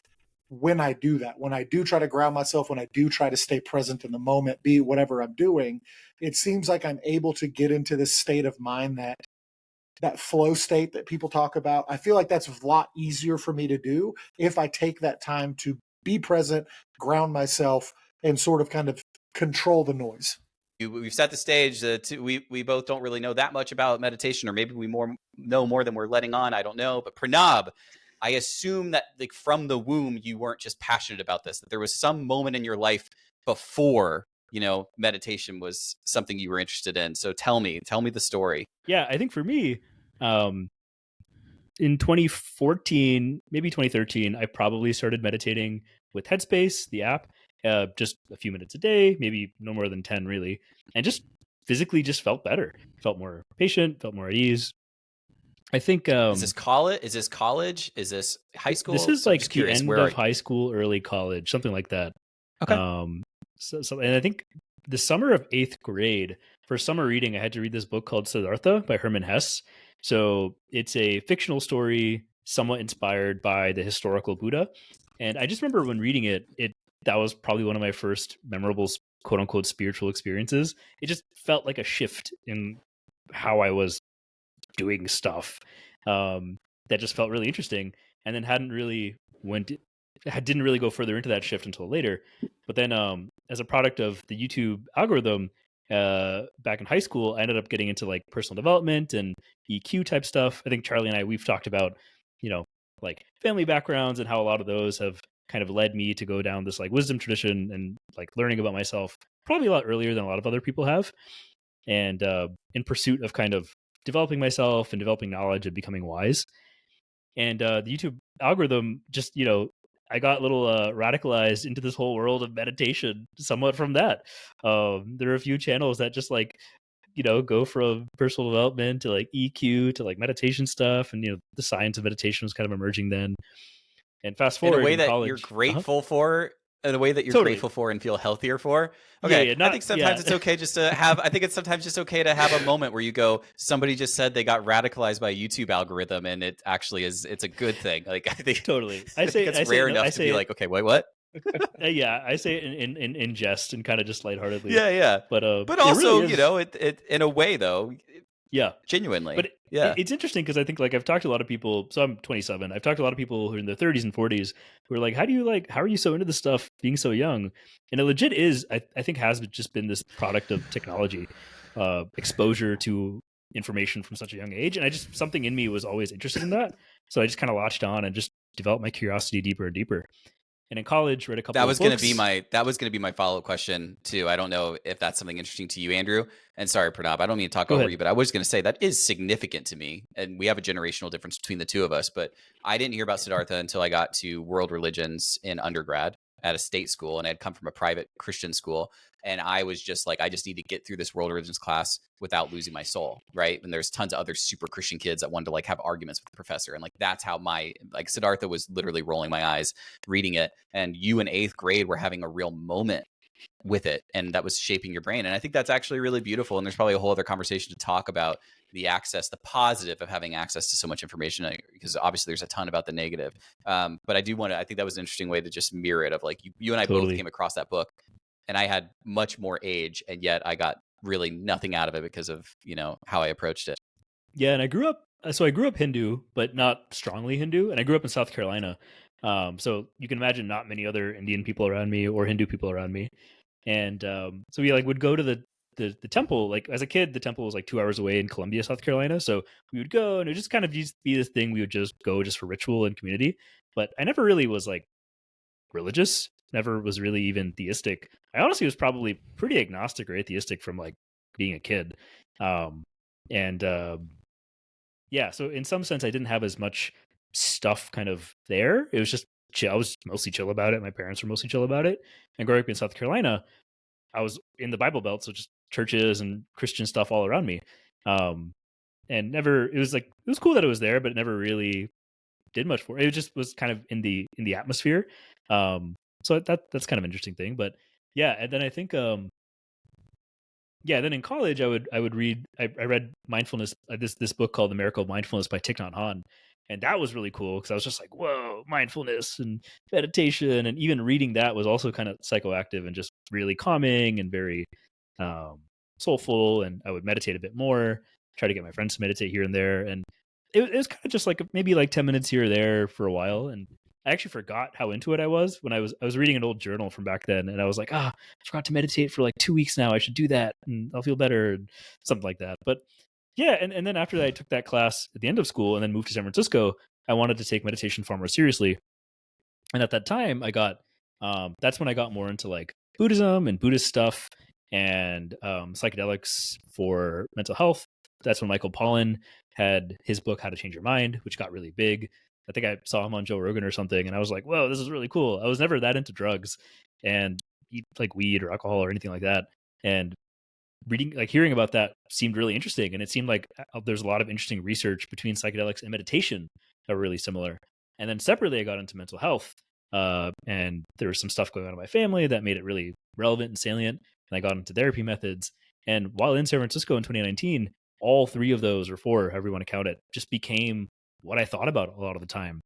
when I do that, when I do try to ground myself, when I do try to stay present in the moment, be whatever I'm doing. It seems like I'm able to get into this state of mind, that flow state that people talk about. I feel like that's a lot easier for me to do if I take that time to be present, ground myself, and sort of kind of control the noise. We've set the stage. We both don't really know that much about meditation, or maybe we know more than we're letting on. I don't know. But Pranab, I assume that like from the womb, you weren't just passionate about this, that there was some moment in your life before, meditation was something you were interested in. So tell me the story. Yeah, I think for me, in 2014, maybe 2013, I probably started meditating with Headspace, the app, just a few minutes a day, maybe no more than 10 really, and just physically just felt better, felt more patient, felt more at ease. I think is this college? Is this high school? This is So I'm like just the curious, end where are of you? high school, early college, something like that. Okay. And I think the summer of 8th grade, for summer reading, I had to read this book called Siddhartha by Hermann Hesse. So it's a fictional story, somewhat inspired by the historical Buddha. And I just remember when reading it, that was probably one of my first memorable, quote unquote, spiritual experiences. It just felt like a shift in how I was doing stuff, that just felt really interesting, and then didn't really go further into that shift until later. But then, as a product of the YouTube algorithm, back in high school, I ended up getting into like personal development and EQ type stuff. I think Charlie and we've talked about, like family backgrounds and how a lot of those have kind of led me to go down this like wisdom tradition and like learning about myself probably a lot earlier than a lot of other people have. And in pursuit of kind of developing myself and developing knowledge and becoming wise. And the YouTube algorithm just, I got a little radicalized into this whole world of meditation somewhat from that. There are a few channels that just like, go from personal development to like EQ to like meditation stuff. And, the science of meditation was kind of emerging then. And fast In a forward way in that you're college. grateful for, in a way that you're Totally. grateful for and feel healthier for. Yeah, Okay. yeah, I think sometimes it's okay just to have, I think it's sometimes just okay to have a moment where you go, somebody just said they got radicalized by a YouTube algorithm, and it actually it's a good thing. Like, I think Totally. I think it's rare enough to be like, okay, wait, what? Yeah, I say it in jest and kind of just lightheartedly. Yeah. But But it also, really is, it in a way though, yeah. genuinely. But Yeah. it's interesting because I think like I've talked to a lot of people. So I'm 27. I've talked to a lot of people who are in their 30s and 40s who are like, how are you so into this stuff being so young? And it legit is, I think, has just been this product of technology, exposure to information from such a young age. And something in me was always interested in that. So I just kind of latched on and just developed my curiosity deeper and deeper. And in college, read a couple That of was books. That was gonna be my follow-up question too. I don't know if that's something interesting to you, Andrew. And sorry, Pranab, I don't mean to talk Go over ahead. you, but I was gonna say that is significant to me. And we have a generational difference between the two of us. But I didn't hear about Siddhartha until I got to world religions in undergrad at a state school, and I'd come from a private Christian school. And I was just like, I just need to get through this world religions class without losing my soul, right? And there's tons of other super Christian kids that wanted to like have arguments with the professor, and like that's how Siddhartha was literally rolling my eyes reading it. And you in 8th grade were having a real moment with it, and that was shaping your brain. And I think that's actually really beautiful. And there's probably a whole other conversation to talk about the positive of having access to so much information, because obviously there's a ton about the negative. But I think that was an interesting way to just mirror it, of like you and I both came across that book, and I had much more age, and yet I got really nothing out of it because of, how I approached it. Yeah. And I grew up Hindu, but not strongly Hindu. And I grew up in South Carolina. So you can imagine not many other Indian people around me or Hindu people around me. And so we like would go to the the temple, like as a kid, the temple was like 2 hours away in Columbia, South Carolina. So we would go, and it would just kind of be this thing. We would just go just for ritual and community. But I never really was like religious. Never was really even theistic. I honestly was probably pretty agnostic or atheistic from like being a kid. Um, and yeah, so in some sense, I didn't have as much stuff kind of there. It was just chill. I was mostly chill about it. My parents were mostly chill about it. And growing up in South Carolina, I was in the Bible Belt, so just churches and Christian stuff all around me. And never, it was like, it was cool that it was there, but it never really did much for it. It just was kind of in the atmosphere. So that's kind of an interesting thing. But yeah, and then I think then in college I would read, I read mindfulness, this book called The Miracle of Mindfulness by Thich Nhat Hanh, and that was really cool because I was just like, whoa, mindfulness and meditation, and even reading that was also kind of psychoactive and just really calming and very soulful. And I would meditate a bit more, try to get my friends to meditate here and there, and it was kind of just like maybe like 10 minutes here or there for a while. And I actually forgot how into it I was when I was reading an old journal from back then, and I was like, I forgot to meditate for like 2 weeks now. I should do that, and I'll feel better, and something like that. But yeah, and then after that, I took that class at the end of school, and then moved to San Francisco. I wanted to take meditation far more seriously, and at that time, I got that's when I got more into like Buddhism and Buddhist stuff and psychedelics for mental health. That's when Michael Pollan had his book How to Change Your Mind, which got really big. I think I saw him on Joe Rogan or something, and I was like, whoa, this is really cool. I was never that into drugs and eat like weed or alcohol or anything like that. And reading, like hearing about that seemed really interesting. And it seemed like there's a lot of interesting research between psychedelics and meditation that were really similar. And then separately, I got into mental health. And there was some stuff going on in my family that made it really relevant and salient. And I got into therapy methods. And while in San Francisco in 2019, all three of those, or four, however you want to count it, just became what I thought about a lot of the time.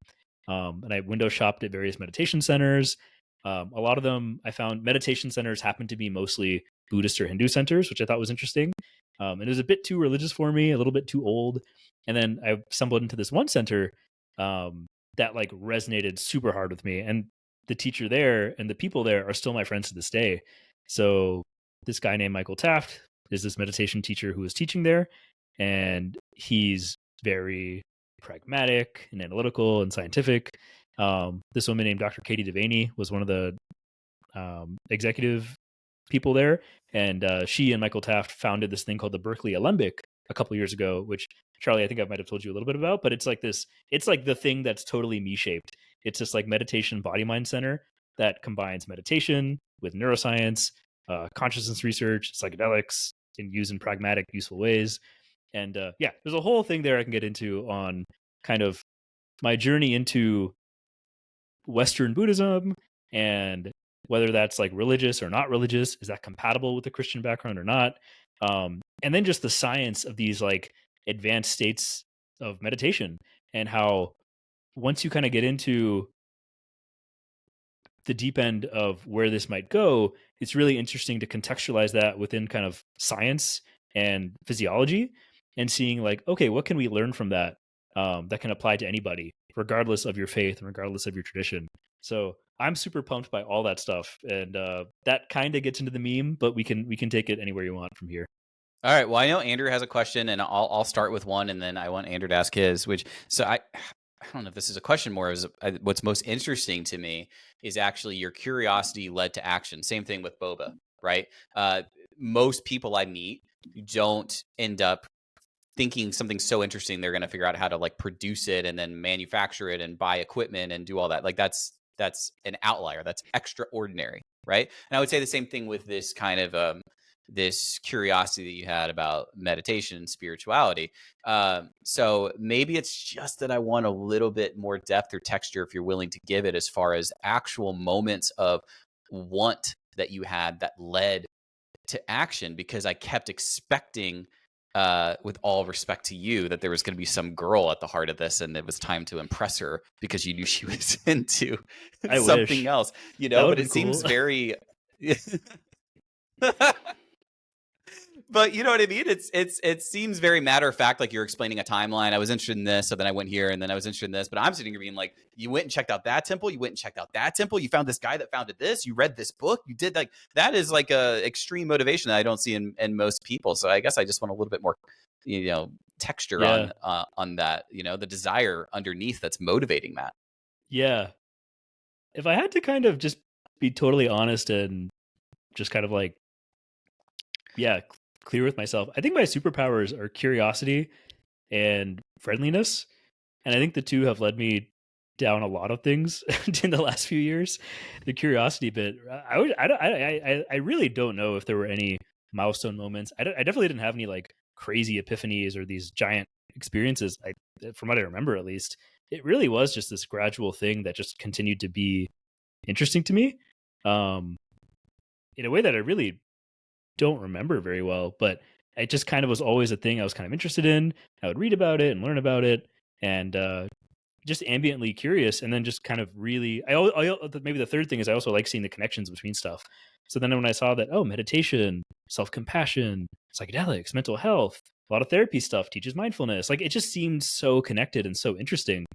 And I window shopped at various meditation centers. A lot of them, I found meditation centers happened to be mostly Buddhist or Hindu centers, which I thought was interesting. And it was a bit too religious for me, a little bit too old. And then I stumbled into this one center that like resonated super hard with me. And the teacher there and the people there are still my friends to this day. So this guy named Michael Taft is this meditation teacher who was teaching there. And he's very pragmatic and analytical and scientific. This woman named Dr. Katie Devaney was one of the executive people there, and she and Michael Taft founded this thing called the Berkeley Alembic a couple years ago, which Charlie, I think I might have told you a little bit about, but it's like this, it's like the thing that's totally me shaped. It's just like meditation body mind center that combines meditation with neuroscience, consciousness research, psychedelics, and used in pragmatic, useful ways. And yeah, there's a whole thing there I can get into on kind of my journey into Western Buddhism and whether that's like religious or not religious. Is that compatible with the Christian background or not? And then just the science of these like advanced states of meditation, and how once you kind of get into the deep end of where this might go, it's really interesting to contextualize that within kind of science and physiology, and seeing like, okay, what can we learn from that that can apply to anybody, regardless of your faith and regardless of your tradition. So I'm super pumped by all that stuff, and that kind of gets into the meme, but we can take it anywhere you want from here. All right. Well, I know Andrew has a question, and I'll start with one, and then I want Andrew to ask his. I don't know if this is a question more. What's most interesting to me is actually your curiosity led to action. Same thing with boba, right? Most people I meet don't end up thinking something so interesting they're going to figure out how to like produce it and then manufacture it and buy equipment and do all that. Like that's an outlier. That's extraordinary, right? And I would say the same thing with this kind of this curiosity that you had about meditation and spirituality. So maybe it's just that I want a little bit more depth or texture, if you're willing to give it, as far as actual moments of want that you had that led to action, because I kept expecting, with all respect to you, that there was going to be some girl at the heart of this, and it was time to impress her because you knew she was into something else, you know. But it seems very But you know what I mean? It seems very matter of fact, like you're explaining a timeline. I was interested in this, so then I went here, and then I was interested in this. But I'm sitting here being like, you went and checked out that temple, you went and checked out that temple, you found this guy that founded this, you read this book, you did like that is like a extreme motivation that I don't see in most people. So I guess I just want a little bit more, texture Yeah. on that, the desire underneath that's motivating that. Yeah. If I had to kind of just be totally honest and just kind of like, yeah, clear with myself, I think my superpowers are curiosity and friendliness. And I think the two have led me down a lot of things in the last few years. The curiosity bit, I really don't know if there were any milestone moments. I definitely didn't have any like crazy epiphanies or these giant experiences. From what I remember, at least, it really was just this gradual thing that just continued to be interesting to me, in a way that I really don't remember very well. But it just kind of was always a thing I was kind of interested in. I would read about it and learn about it, and just ambiently curious, and then just kind of really maybe the third thing is I also like seeing the connections between stuff. So then when I saw that, meditation, self-compassion, psychedelics, mental health, a lot of therapy stuff teaches mindfulness, like it just seemed so connected and so interesting.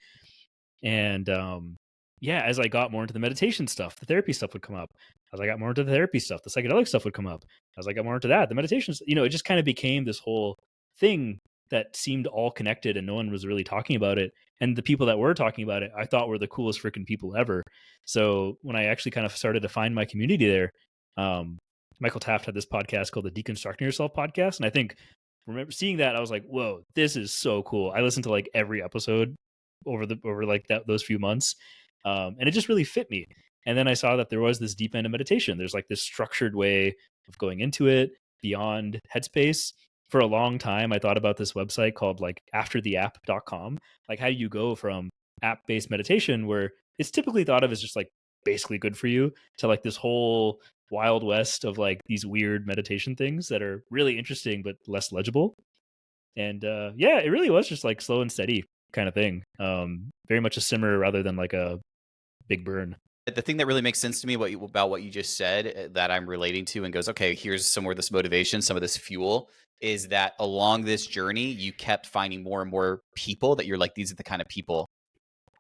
And as I got more into the meditation stuff, the therapy stuff would come up. As I got more into the therapy stuff, the psychedelic stuff would come up. As I got more into that, the meditations, it just kind of became this whole thing that seemed all connected, and no one was really talking about it. And the people that were talking about it, I thought were the coolest freaking people ever. So when I actually kind of started to find my community there, Michael Taft had this podcast called the Deconstructing Yourself podcast. And I think, remember seeing that, I was like, whoa, this is so cool. I listened to like every episode over like those few months. And it just really fit me. And then I saw that there was this deep end of meditation. There's like this structured way of going into it beyond Headspace. For a long time, I thought about this website called like aftertheapp.com. Like, how do you go from app-based meditation, where it's typically thought of as just like basically good for you, to like this whole wild west of like these weird meditation things that are really interesting but less legible. And it really was just like slow and steady kind of thing. Very much a simmer rather than like a big burn. The thing that really makes sense to me about what you just said, that I'm relating to and goes, okay, here's some more of this motivation, some of this fuel, is that along this journey, you kept finding more and more people that you're like, these are the kind of people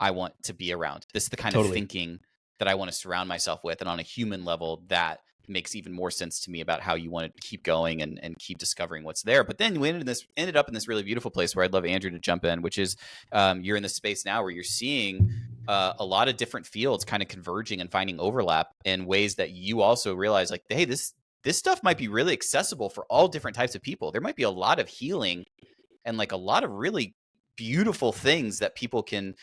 I want to be around. This is the kind of thinking that I want to surround myself with. And on a human level, that makes even more sense to me about how you want to keep going and keep discovering what's there. But then we ended up in this really beautiful place where I'd love Andrew to jump in, which is you're in this space now where you're seeing a lot of different fields kind of converging and finding overlap in ways that you also realize, like, hey, this stuff might be really accessible for all different types of people. There might be a lot of healing and like a lot of really beautiful things that people can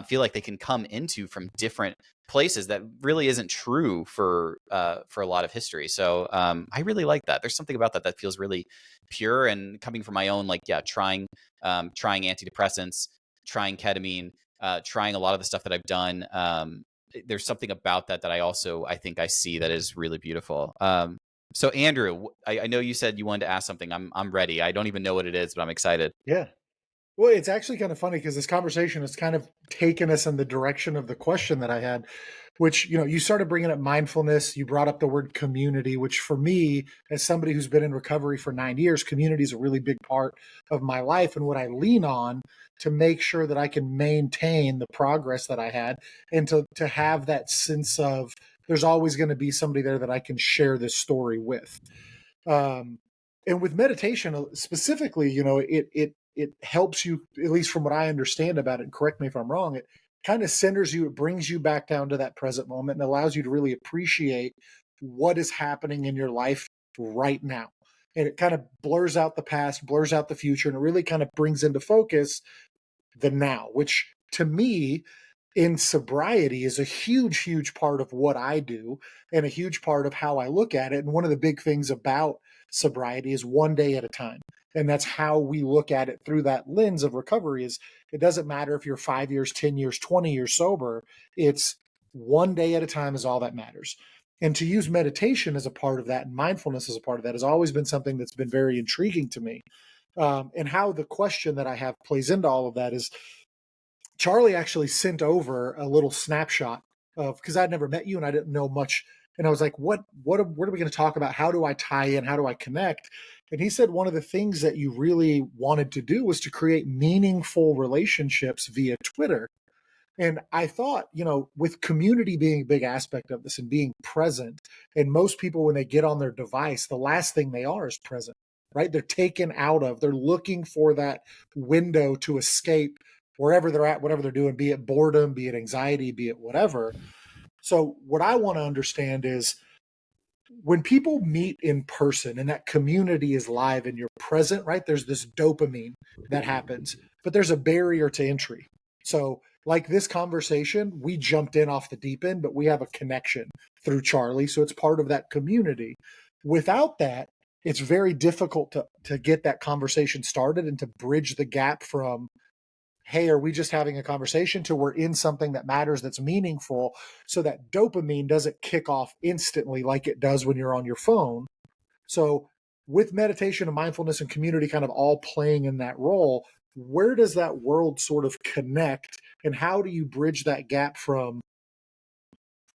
feel like they can come into from different places that really isn't true for a lot of history. So I really like that. There's something about that feels really pure, and coming from my own, like, trying antidepressants, trying ketamine, trying a lot of the stuff that I've done. There's something about that I think I see that is really beautiful. So Andrew, I know you said you wanted to ask something. I'm ready. I don't even know what it is, but I'm excited. Yeah. Well, it's actually kind of funny because this conversation has kind of taken us in the direction of the question that I had, which, you started bringing up mindfulness. You brought up the word community, which for me, as somebody who's been in recovery for 9 years, community is a really big part of my life and what I lean on to make sure that I can maintain the progress that I had, and to have that sense of there's always going to be somebody there that I can share this story with. And with meditation specifically, it helps you, at least from what I understand about it, and correct me if I'm wrong, it kind of centers you, it brings you back down to that present moment and allows you to really appreciate what is happening in your life right now. And it kind of blurs out the past, blurs out the future, and it really kind of brings into focus the now, which to me in sobriety is a huge, huge part of what I do and a huge part of how I look at it. And one of the big things about sobriety is one day at a time. And that's how we look at it through that lens of recovery. Is it doesn't matter if you're 5 years, 10 years, 20 years sober. It's one day at a time is all that matters. And to use meditation as a part of that and mindfulness as a part of that has always been something that's been very intriguing to me. And how the question that I have plays into all of that is, Charlie actually sent over a little snapshot of, because I'd never met you and I didn't know much And I was like, what are we going to talk about? How do I tie in? How do I connect? And he said one of the things that you really wanted to do was to create meaningful relationships via Twitter. And I thought, with community being a big aspect of this and being present, and most people, when they get on their device, the last thing they are is present, right? They're looking for that window to escape wherever they're at, whatever they're doing, be it boredom, be it anxiety, be it whatever. So what I want to understand is, when people meet in person and that community is live and you're present, right? There's this dopamine that happens, but there's a barrier to entry. So, like this conversation, we jumped in off the deep end, but we have a connection through Charlie. So it's part of that community. Without that, it's very difficult to get that conversation started and to bridge the gap from, hey, are we just having a conversation, to we're in something that matters, that's meaningful, so that dopamine doesn't kick off instantly like it does when you're on your phone. So with meditation and mindfulness and community kind of all playing in that role, where does that world sort of connect, and how do you bridge that gap from,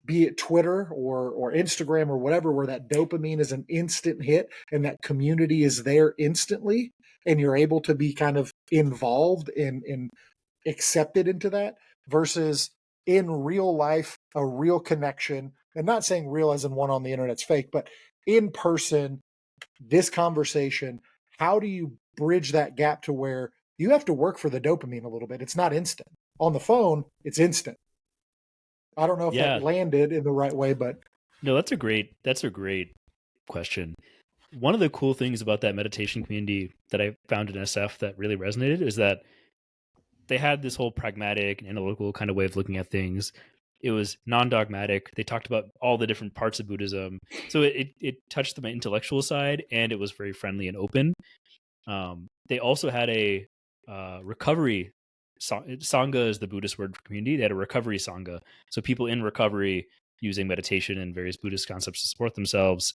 be it Twitter or Instagram or whatever, where that dopamine is an instant hit and that community is there instantly, and you're able to be kind of involved in accepted into that, versus in real life, a real connection, and not saying real as in one on the internet's fake, but in person, this conversation, how do you bridge that gap to where you have to work for the dopamine a little bit? It's not instant. On the phone, it's instant. I don't know if that landed in the right way, but no, that's a great question. One of the cool things about that meditation community that I found in SF that really resonated is that they had this whole pragmatic and analytical kind of way of looking at things. It was non-dogmatic. They talked about all the different parts of Buddhism. So it touched the intellectual side, and it was very friendly and open. They also had a recovery sangha is the Buddhist word for community. They had a recovery sangha. So people in recovery using meditation and various Buddhist concepts to support themselves.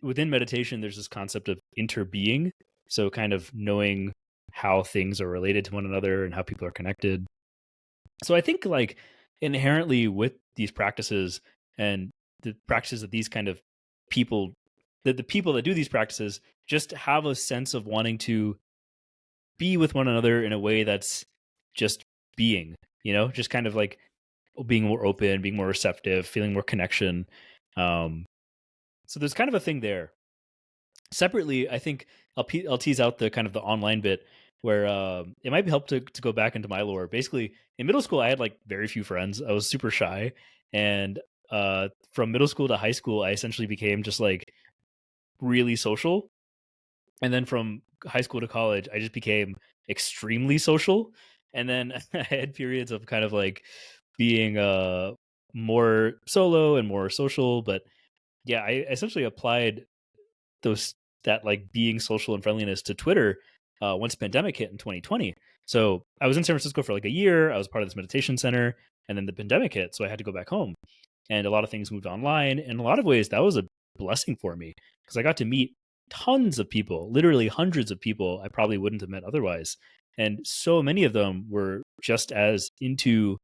Within meditation, there's this concept of interbeing. So kind of knowing how things are related to one another and how people are connected. So I think like inherently with these practices and the practices that these kind of people, that the people that do these practices just have a sense of wanting to be with one another in a way that's just being, just kind of like being more open, being more receptive, feeling more connection. So there's kind of a thing there. Separately, I think I'll tease out the kind of the online bit where it might help to go back into my lore. Basically, in middle school, I had like very few friends. I was super shy. And from middle school to high school, I essentially became just like really social. And then from high school to college, I just became extremely social. And then I had periods of kind of like being more solo and more social. But yeah, I essentially applied that like being social and friendliness to Twitter once the pandemic hit in 2020. So I was in San Francisco for like a year. I was part of this meditation center, and then the pandemic hit, so I had to go back home. And a lot of things moved online. In a lot of ways, that was a blessing for me because I got to meet tons of people, literally hundreds of people I probably wouldn't have met otherwise. And so many of them were just as into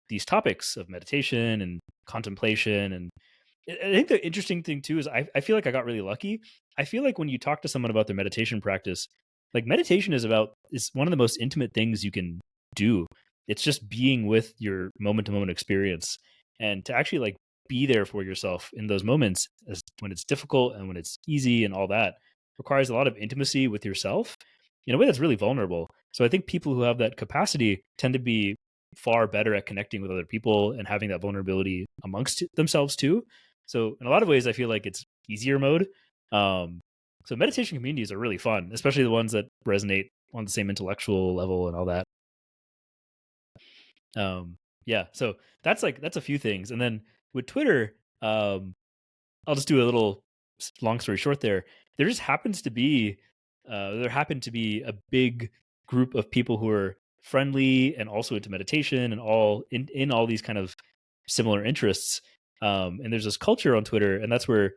these topics of meditation and contemplation. And I think the interesting thing too is I feel like I got really lucky. I feel like when you talk to someone about their meditation practice, like meditation is one of the most intimate things you can do. It's just being with your moment to moment experience, and to actually like be there for yourself in those moments when it's difficult and when it's easy and all that requires a lot of intimacy with yourself in a way that's really vulnerable. So I think people who have that capacity tend to be far better at connecting with other people and having that vulnerability amongst themselves too. So in a lot of ways, I feel like it's easier mode. So meditation communities are really fun, especially the ones that resonate on the same intellectual level and all that. Yeah, so that's a few things. And then with Twitter, I'll just do a little long story short there. There just happens to be happened to be a big group of people who are friendly and also into meditation and all in all these kind of similar interests. And there's this culture on Twitter, and that's where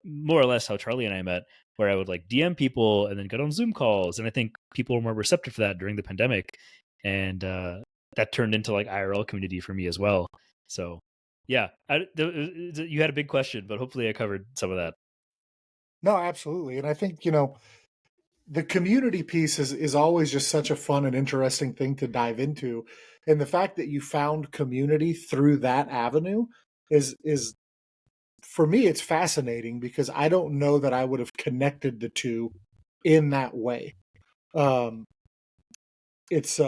more or less how Charlie and I met, where I would like DM people and then get on Zoom calls. And I think people were more receptive to that during the pandemic. And that turned into like IRL community for me as well. So Yeah, you had a big question, but hopefully I covered some of that. No, absolutely. And I think, the community piece is always just such a fun and interesting thing to dive into. And the fact that you found community through that avenue is for me, it's fascinating because I don't know that I would have connected the two in that way. Um, it's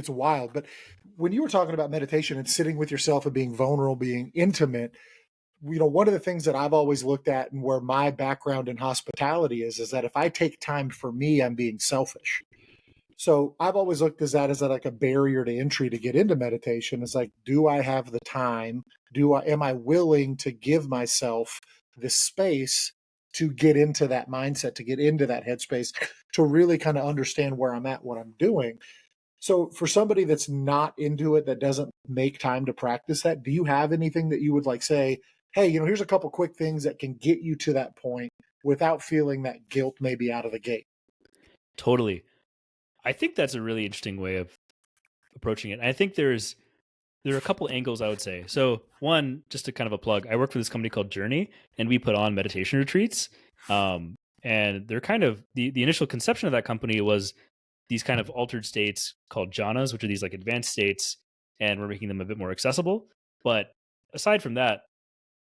wild. But when you were talking about meditation and sitting with yourself and being vulnerable, being intimate, one of the things that I've always looked at and where my background in hospitality is that if I take time for me, I'm being selfish. So I've always looked at that as like a barrier to entry to get into meditation. It's like, do I have the time? Am I willing to give myself the space to get into that mindset, to get into that headspace, to really kind of understand where I'm at, what I'm doing? So for somebody that's not into it, that doesn't make time to practice that, do you have anything that you would like say, hey, here's a couple quick things that can get you to that point without feeling that guilt maybe out of the gate? Totally. I think that's a really interesting way of approaching it. I think there are a couple angles I would say. So one, just to kind of a plug, I work for this company called Jhourney, and we put on meditation retreats. And they're kind of the initial conception of that company was these kind of altered states called jhanas, which are these like advanced states, and we're making them a bit more accessible. But aside from that,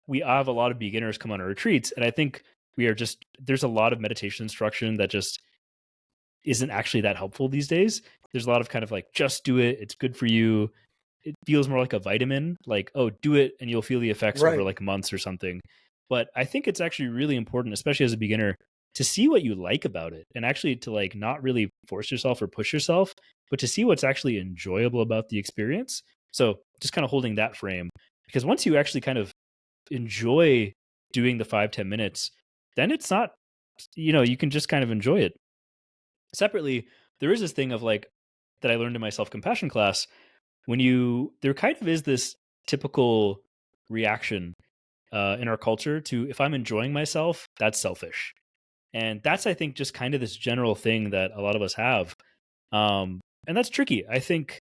we have a lot of beginners come on our retreats, and I think there's a lot of meditation instruction that just isn't actually that helpful these days. There's a lot of kind of like, just do it, it's good for you. It feels more like a vitamin, like, oh, do it and you'll feel the effects over Right. like months or something. But I think it's actually really important, especially as a beginner, to see what you like about it and actually to like not really force yourself or push yourself, but to see what's actually enjoyable about the experience. So just kind of holding that frame, because once you actually kind of enjoy doing the 5-10 minutes, then it's not, you can just kind of enjoy it. Separately, there is this thing of like that I learned in my self-compassion class. There kind of is this typical reaction in our culture to, if I'm enjoying myself, that's selfish. And that's, I think, just kind of this general thing that a lot of us have. And that's tricky. I think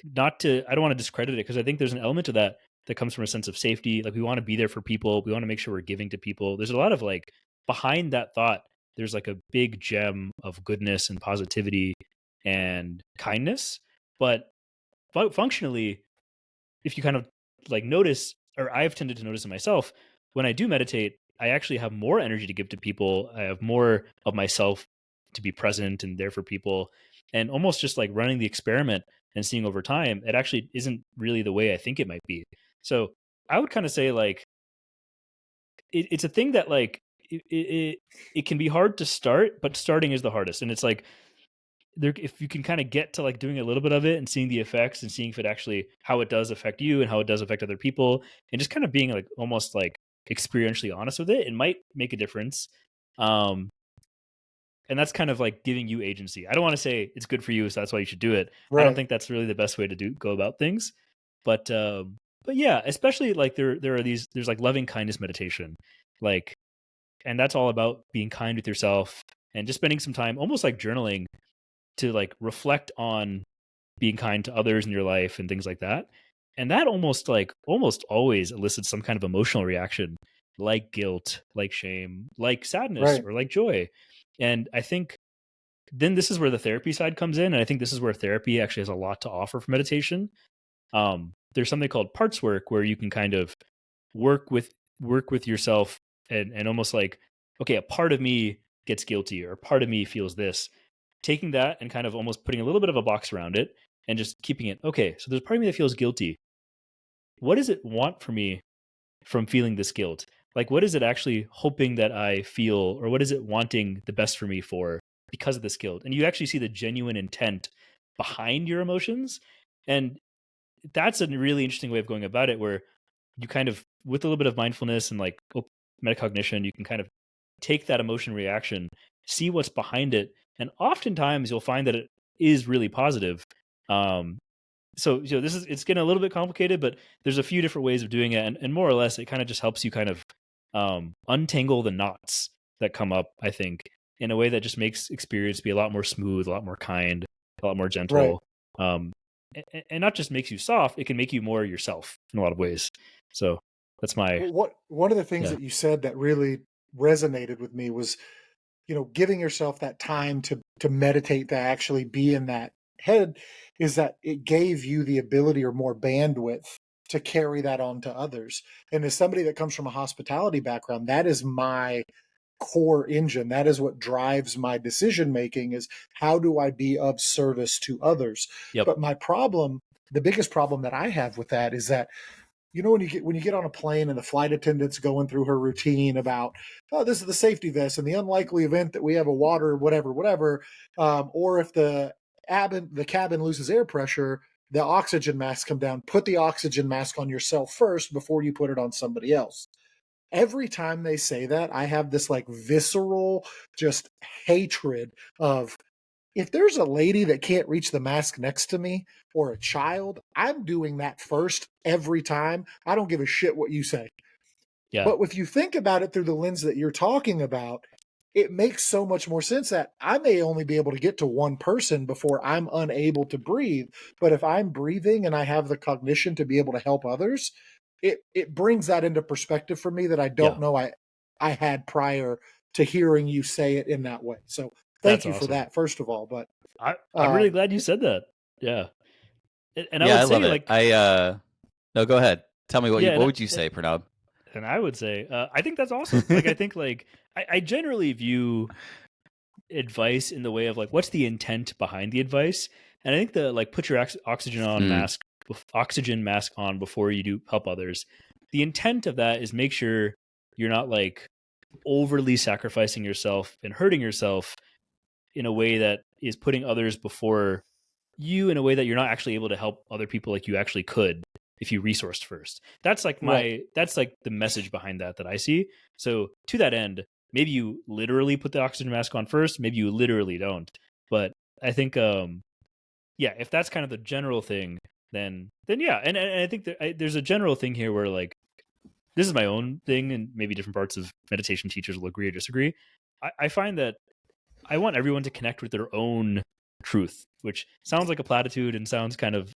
I don't want to discredit it, because I think there's an element to that that comes from a sense of safety. Like, we want to be there for people. We want to make sure we're giving to people. There's a lot of like behind that thought, there's like a big gem of goodness and positivity and kindness. But functionally, if you kind of like notice, or I've tended to notice in myself, when I do meditate, I actually have more energy to give to people. I have more of myself to be present and there for people. And almost just like running the experiment and seeing over time, it actually isn't really the way I think it might be. So I would kind of say like it's a thing that like it can be hard to start, but starting is the hardest. And it's like, if you can kind of get to like doing a little bit of it and seeing the effects and seeing if it actually, how it does affect you and how it does affect other people, and just kind of being like almost like experientially honest with it, it might make a difference. um and that's kind of like giving you agency. I don't want to say it's good for you, so that's why you should do it. I don't Right. think that's really the best way to go about things. But yeah, especially like there's like loving kindness meditation, like, and that's all about being kind with yourself and just spending some time almost like journaling to like reflect on being kind to others in your life and things like that. And that almost always elicits some kind of emotional reaction, like guilt, like shame, like sadness, Right. or like joy. And I think then this is where the therapy side comes in. And I think this is where therapy actually has a lot to offer for meditation. There's something called parts work, where you can kind of work with yourself, and almost like, okay, a part of me gets guilty, or a part of me feels this, taking that and kind of almost putting a little bit of a box around it and just keeping it, okay, so there's part of me that feels guilty. What does it want for me from feeling this guilt? Like, what is it actually hoping that I feel, or what is it wanting the best for me for because of this guilt? And you actually see the genuine intent behind your emotions. And that's a really interesting way of going about it, where you kind of, with a little bit of mindfulness and like metacognition, you can kind of take that emotion reaction, see what's behind it, and oftentimes you'll find that it is really positive. Um, so it's getting a little bit complicated, but there's a few different ways of doing it, and more or less, it kind of just helps you kind of untangle the knots that come up, I think, in a way that just makes experience be a lot more smooth, a lot more kind, a lot more Right. gentle. Um, and not just makes you soft, it can make you more yourself in a lot of ways. So that's my One of the things Yeah. that you said that really resonated with me was, giving yourself that time to meditate, to actually be in that head, is that it gave you the ability or more bandwidth to carry that on to others. And as somebody that comes from a hospitality background, that is my core engine. That is what drives my decision making, is how do I be of service to others? Yep. But my problem, the biggest problem that I have with that is that, when you get on a plane and the flight attendant's going through her routine about, oh, this is the safety vest, and the unlikely event that we have a water, whatever, or if the cabin loses air pressure, the oxygen mask come down. Put the oxygen mask on yourself first before you put it on somebody else. Every time they say that, I have this like visceral just hatred of, if there's a lady that can't reach the mask next to me or a child, I'm doing that first every time. I don't give a shit what you say. Yeah. But if you think about it through the lens that you're talking about, it makes so much more sense that I may only be able to get to one person before I'm unable to breathe. But if I'm breathing and I have the cognition to be able to help others, it brings that into perspective for me that I don't know I had prior to hearing you say it in that way. So thank That's you for awesome. that, first of all. But I'm really glad you said that. Yeah. And I Yeah, would I say, love it. like, No, go ahead. Tell me what Yeah, what would you say, Pranab? and I would say, I think that's awesome. Like, I think, like, I generally view advice in the way of, like, what's the intent behind the advice? And I think the, like, put your oxygen mask on before you do help others. The intent of that is make sure you're not, like, overly sacrificing yourself and hurting yourself in a way that is putting others before you, in a way that you're not actually able to help other people like you actually could if you resourced first. That's like that's like the message behind that I see. So to that end, maybe you literally put the oxygen mask on first, maybe you literally don't. But I think if that's kind of the general thing, then yeah. And I think that there's a general thing here where, like, this is my own thing, and maybe different parts of meditation teachers will agree or disagree. I find that I want everyone to connect with their own truth, which sounds like a platitude and sounds kind of,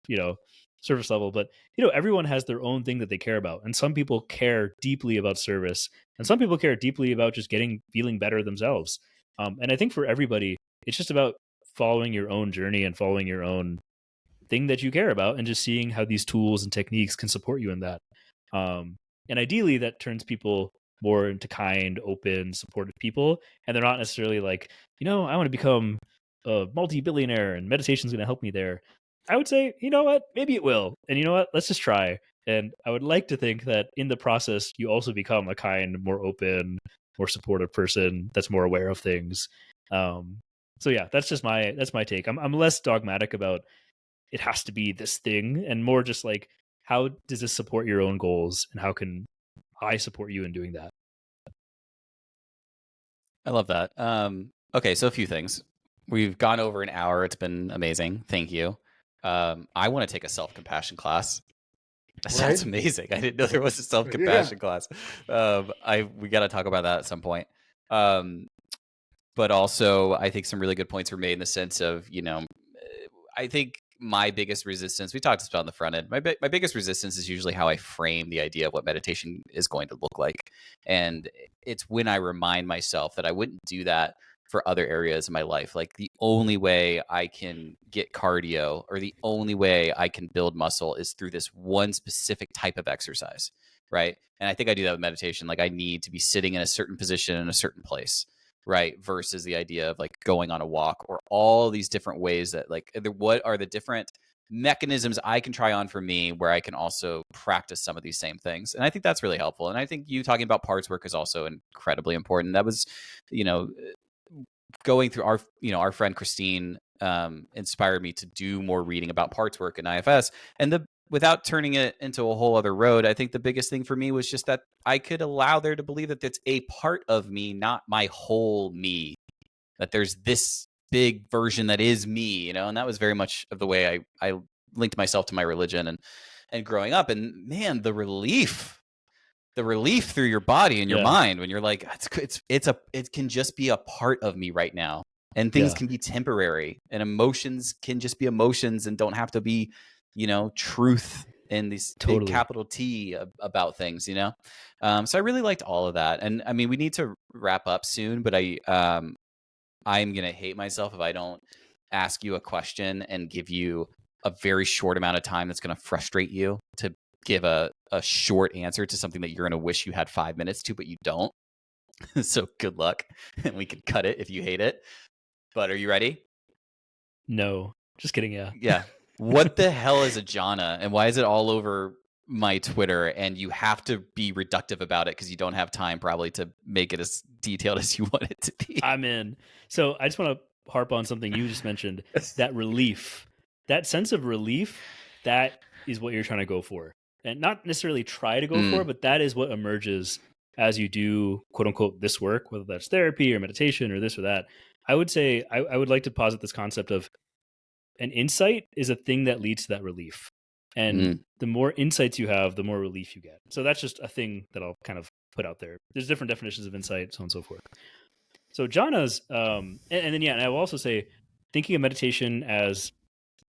surface level, but everyone has their own thing that they care about. And some people care deeply about service, and some people care deeply about just feeling better themselves. And I think for everybody, it's just about following your own journey and following your own thing that you care about, and just seeing how these tools and techniques can support you in that. And ideally, that turns people more into kind, open, supportive people. And they're not necessarily like, I want to become a multi-billionaire and meditation's going to help me there. I would say, you know what, maybe it will. And you know what, let's just try. And I would like to think that in the process, you also become a kind, more open, more supportive person that's more aware of things. So yeah, that's my take. I'm less dogmatic about it has to be this thing, and more just like, how does this support your own goals, and how can I support you in doing that? I love that. Okay, so a few things. We've gone over an hour. It's been amazing. Thank you. I want to take a self-compassion class. That sounds amazing. I didn't know there was a self-compassion class. We got to talk about that at some point. But also, I think some really good points were made in the sense of, I think my biggest resistance, we talked about on the front end, my biggest resistance is usually how I frame the idea of what meditation is going to look like. And it's when I remind myself that I wouldn't do that for other areas of my life. Like, the only way I can get cardio, or the only way I can build muscle, is through this one specific type of exercise, right? And I think I do that with meditation. Like, I need to be sitting in a certain position in a certain place, right? Versus the idea of, like, going on a walk, or all these different ways that, like, what are the different mechanisms I can try on for me where I can also practice some of these same things. And I think that's really helpful. And I think you talking about parts work is also incredibly important. That was, going through our friend Christine inspired me to do more reading about parts work in IFS. And without turning it into a whole other road, I think the biggest thing for me was just that I could allow there to believe that it's a part of me, not my whole me, that there's this big version that is me, and that was very much of the way I linked myself to my religion and growing up. And man, the relief through your body and your mind when you're like, it can just be a part of me right now. and things Yeah. can be temporary, and emotions can just be emotions and don't have to be, truth in these big Totally. capital T about things, so I really liked all of that. And I mean, we need to wrap up soon, but I'm gonna hate myself if I don't ask you a question and give you a very short amount of time that's gonna frustrate you to give a short answer to something that you're gonna wish you had 5 minutes to, but you don't. So good luck, and we can cut it if you hate it. But are you ready? No, just kidding. Yeah. Yeah. What the hell is a jhana, and why is it all over my Twitter? And you have to be reductive about it because you don't have time probably to make it as detailed as you want it to be. I'm in. So I just want to harp on something you just mentioned, that relief, that sense of relief, that is what you're trying to go for. And not necessarily try to go for, but that is what emerges as you do, quote unquote, this work, whether that's therapy or meditation or this or that. I would say, I would like to posit this concept of an insight is a thing that leads to that relief. And the more insights you have, the more relief you get. So that's just a thing that I'll kind of put out there. There's different definitions of insight, so on and so forth. So jhanas, and then and I will also say, thinking of meditation as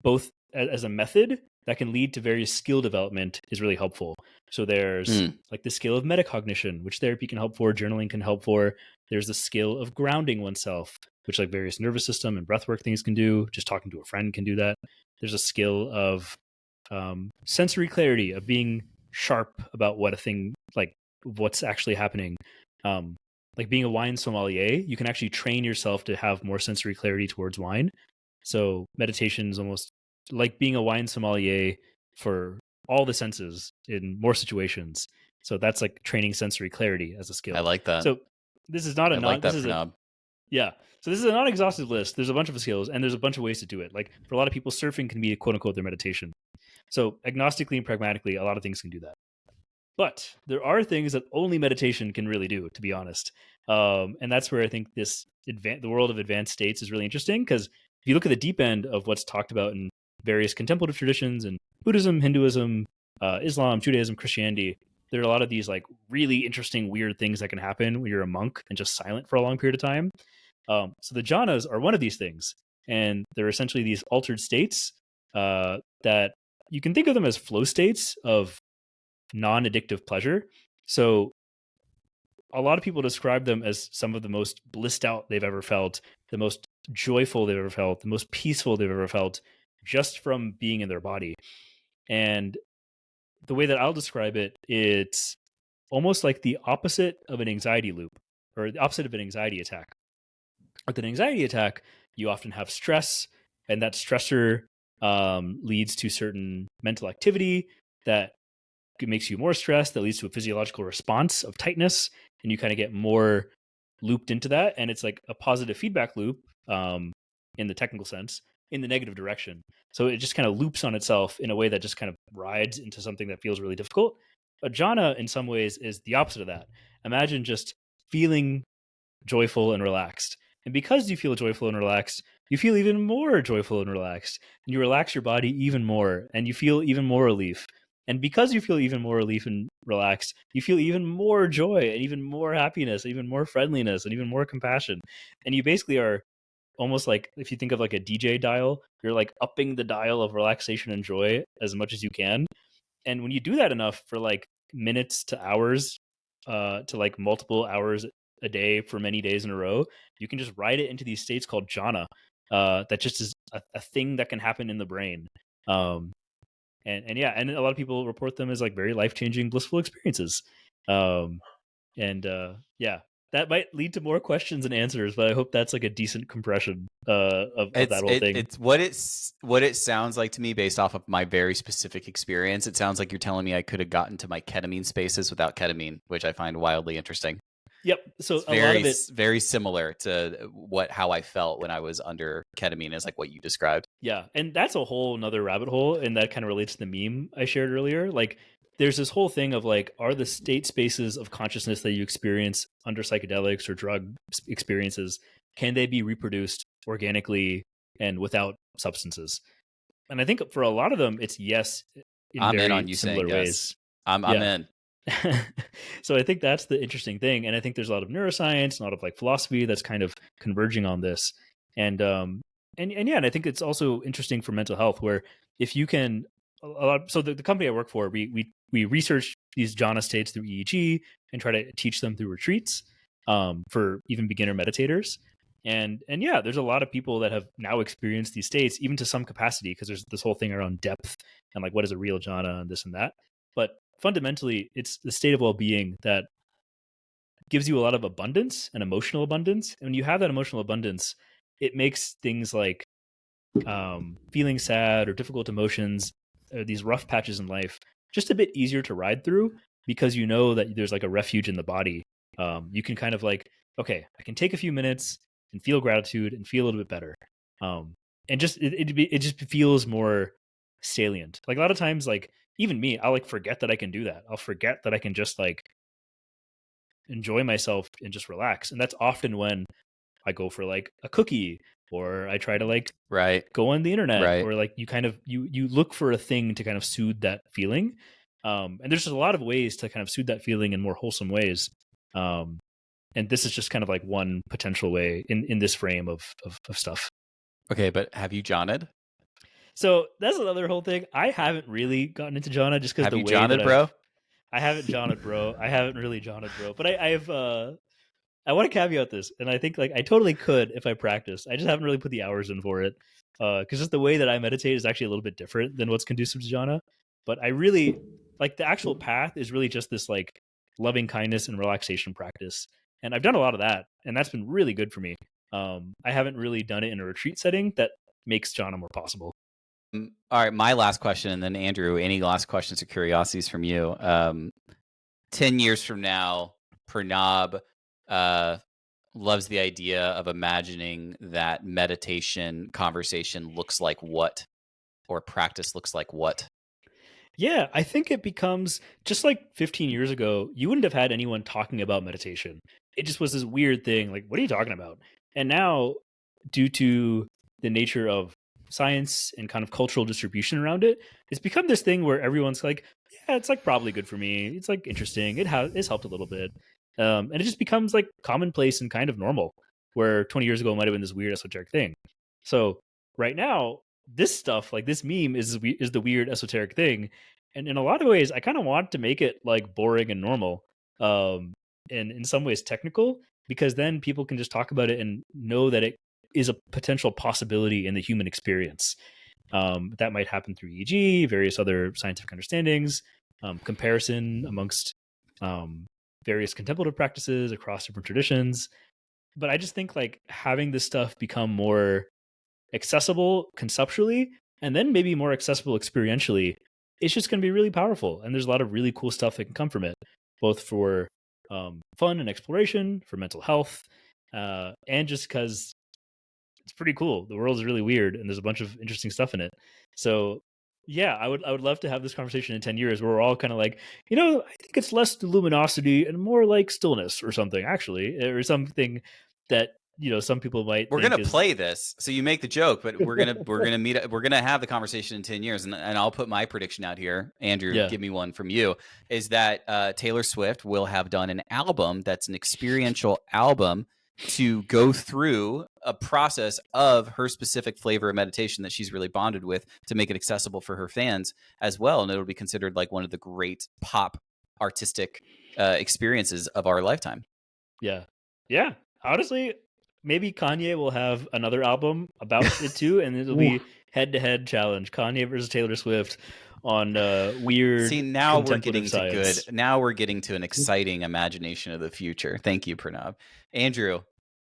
both as a method that can lead to various skill development is really helpful. So there's like the skill of metacognition, which therapy can help for, journaling can help for. There's the skill of grounding oneself, which like various nervous system and breathwork things can do. Just talking to a friend can do that. There's a skill of sensory clarity, of being sharp about what a thing, like what's actually happening. Like being a wine sommelier, you can actually train yourself to have more sensory clarity towards wine. So meditation is almost like being a wine sommelier for all the senses in more situations. So that's like training sensory clarity as a skill. I like that. So this is not a Pranab. yeah. So this is a non-exhaustive list. There's a bunch of skills and there's a bunch of ways to do it. Like for a lot of people, surfing can be quote unquote their meditation. So agnostically and pragmatically, a lot of things can do that. But there are things that only meditation can really do, to be honest. And that's where I think the world of advanced states is really interesting, because if you look at the deep end of what's talked about in various contemplative traditions in Buddhism, Hinduism, Islam, Judaism, Christianity, there are a lot of these like really interesting, weird things that can happen when you're a monk and just silent for a long period of time. So the jhanas are one of these things, and they're essentially these altered states that you can think of them as flow states of non-addictive pleasure. So a lot of people describe them as some of the most blissed out they've ever felt, the most joyful they've ever felt, the most peaceful they've ever felt, just from being in their body. And the way that I'll describe it, it's almost like the opposite of an anxiety loop, or the opposite of an anxiety attack. With an anxiety attack, you often have stress, and that stressor leads to certain mental activity that makes you more stressed, that leads to a physiological response of tightness, and you kind of get more looped into that. And it's like a positive feedback loop in the technical sense, in the negative direction. So it just kind of loops on itself in a way that just kind of rides into something that feels really difficult. A jhana, in some ways, is the opposite of that. Imagine just feeling joyful and relaxed. And because you feel joyful and relaxed, you feel even more joyful and relaxed. And you relax your body even more, and you feel even more relief. And because you feel even more relief and relaxed, you feel even more joy and even more happiness, even more friendliness and even more compassion. And you basically are almost like, if you think of like a DJ dial, you're like upping the dial of relaxation and joy as much as you can. And when you do that enough for like minutes to hours, to like multiple hours a day for many days in a row, you can just ride it into these states called jhana. That just is a thing that can happen in the brain. And yeah, and a lot of people report them as like very life-changing, blissful experiences. Yeah, that might lead to more questions and answers, but I hope that's like a decent compression of that whole thing. It's what it sounds like to me based off of my very specific experience. It sounds like you're telling me I could have gotten to my ketamine spaces without ketamine, which I find wildly interesting. Yep. So It's a lot of it, very similar to how I felt when I was under ketamine, is like what you described. yeah, and that's a whole nother rabbit hole, and that kind of relates to the meme I shared earlier. Like, there's this whole thing of like, are the state spaces of consciousness that you experience under psychedelics or drug experiences, can they be reproduced organically and without substances? And I think for a lot of them, it's yes, in I'm very in on you similar saying ways. yes. I'm in. So I think that's the interesting thing. And I think there's a lot of neuroscience, a lot of like philosophy that's kind of converging on this. And and I think it's also interesting for mental health, where if you can, so the company I work for, we research these jhana states through EEG and try to teach them through retreats for even beginner meditators. And yeah, there's a lot of people that have now experienced these states, even to some capacity, because there's this whole thing around depth and like what is a real jhana and this and that. But fundamentally, it's the state of well-being that gives you a lot of abundance and emotional abundance. And when you have that emotional abundance, it makes things like feeling sad or difficult emotions, or these rough patches in life, just a bit easier to ride through, because you know that there's like a refuge in the body. You can kind of like, okay, I can take a few minutes and feel gratitude and feel a little bit better. And just it just feels more salient. Like a lot of times, like even me, I'll like forget that I can do that. I'll forget that I can just like enjoy myself and just relax. And that's often when I go for like a cookie, or I try to like Right. go on the internet, Right. or like you kind of you look for a thing to kind of soothe that feeling. And there's just a lot of ways to kind of soothe that feeling in more wholesome ways. And this is just kind of like one potential way in this frame of stuff. Okay, but have you jhana'd? So that's another whole thing. I haven't really gotten into jhana just because Have the you way jhana'd, that bro? I haven't jhana'd, bro. I haven't really jhana'd, bro. But I've I want to caveat this, and I think like I totally could if I practiced. I just haven't really put the hours in for it, because just the way that I meditate is actually a little bit different than what's conducive to jhana. But I really like the actual path is really just this like loving kindness and relaxation practice, and I've done a lot of that, and that's been really good for me. I haven't really done it in a retreat setting that makes jhana more possible. All right, my last question, and then Andrew, any last questions or curiosities from you? 10 years from now, Pranab loves the idea of imagining that meditation conversation looks like what, or practice looks like what. Yeah, I think it becomes just like 15 years ago, you wouldn't have had anyone talking about meditation. It just was this weird thing, like, what are you talking about? And now, due to the nature of science and kind of cultural distribution around it, it's become this thing where everyone's like, yeah, it's like probably good for me. It's like interesting. It's helped a little bit. And it just becomes like commonplace and kind of normal, where 20 years ago it might have been this weird esoteric thing. So right now, this stuff, like this meme, is the weird esoteric thing, and in a lot of ways I kind of want to make it like boring and normal, and in some ways technical, because then people can just talk about it and know that it is a potential possibility in the human experience. That might happen through EEG, various other scientific understandings, comparison amongst various contemplative practices across different traditions. But I just think like having this stuff become more accessible conceptually, and then maybe more accessible experientially, it's just going to be really powerful. And there's a lot of really cool stuff that can come from it, both for fun and exploration, for mental health, and just because it's pretty cool. The world is really weird, and there's a bunch of interesting stuff in it. So yeah, I would love to have this conversation in 10 years where we're all kind of like, I think it's less luminosity and more like stillness or something, actually, or something that some people might We're think gonna is play this, so you make the joke, but we're gonna have the conversation in 10 years, and I'll put my prediction out here. Andrew, Yeah. give me one from you. Is that Taylor Swift will have done an album that's an experiential album to go through a process of her specific flavor of meditation that she's really bonded with, to make it accessible for her fans as well, and it'll be considered like one of the great pop artistic experiences of our lifetime. Yeah. Honestly, maybe Kanye will have another album about it too, and it'll be head-to-head challenge: Kanye versus Taylor Swift on weird. See, now we're contemplative getting science. to good. Now we're getting to an exciting imagination of the future. Thank you, Pranab. Andrew,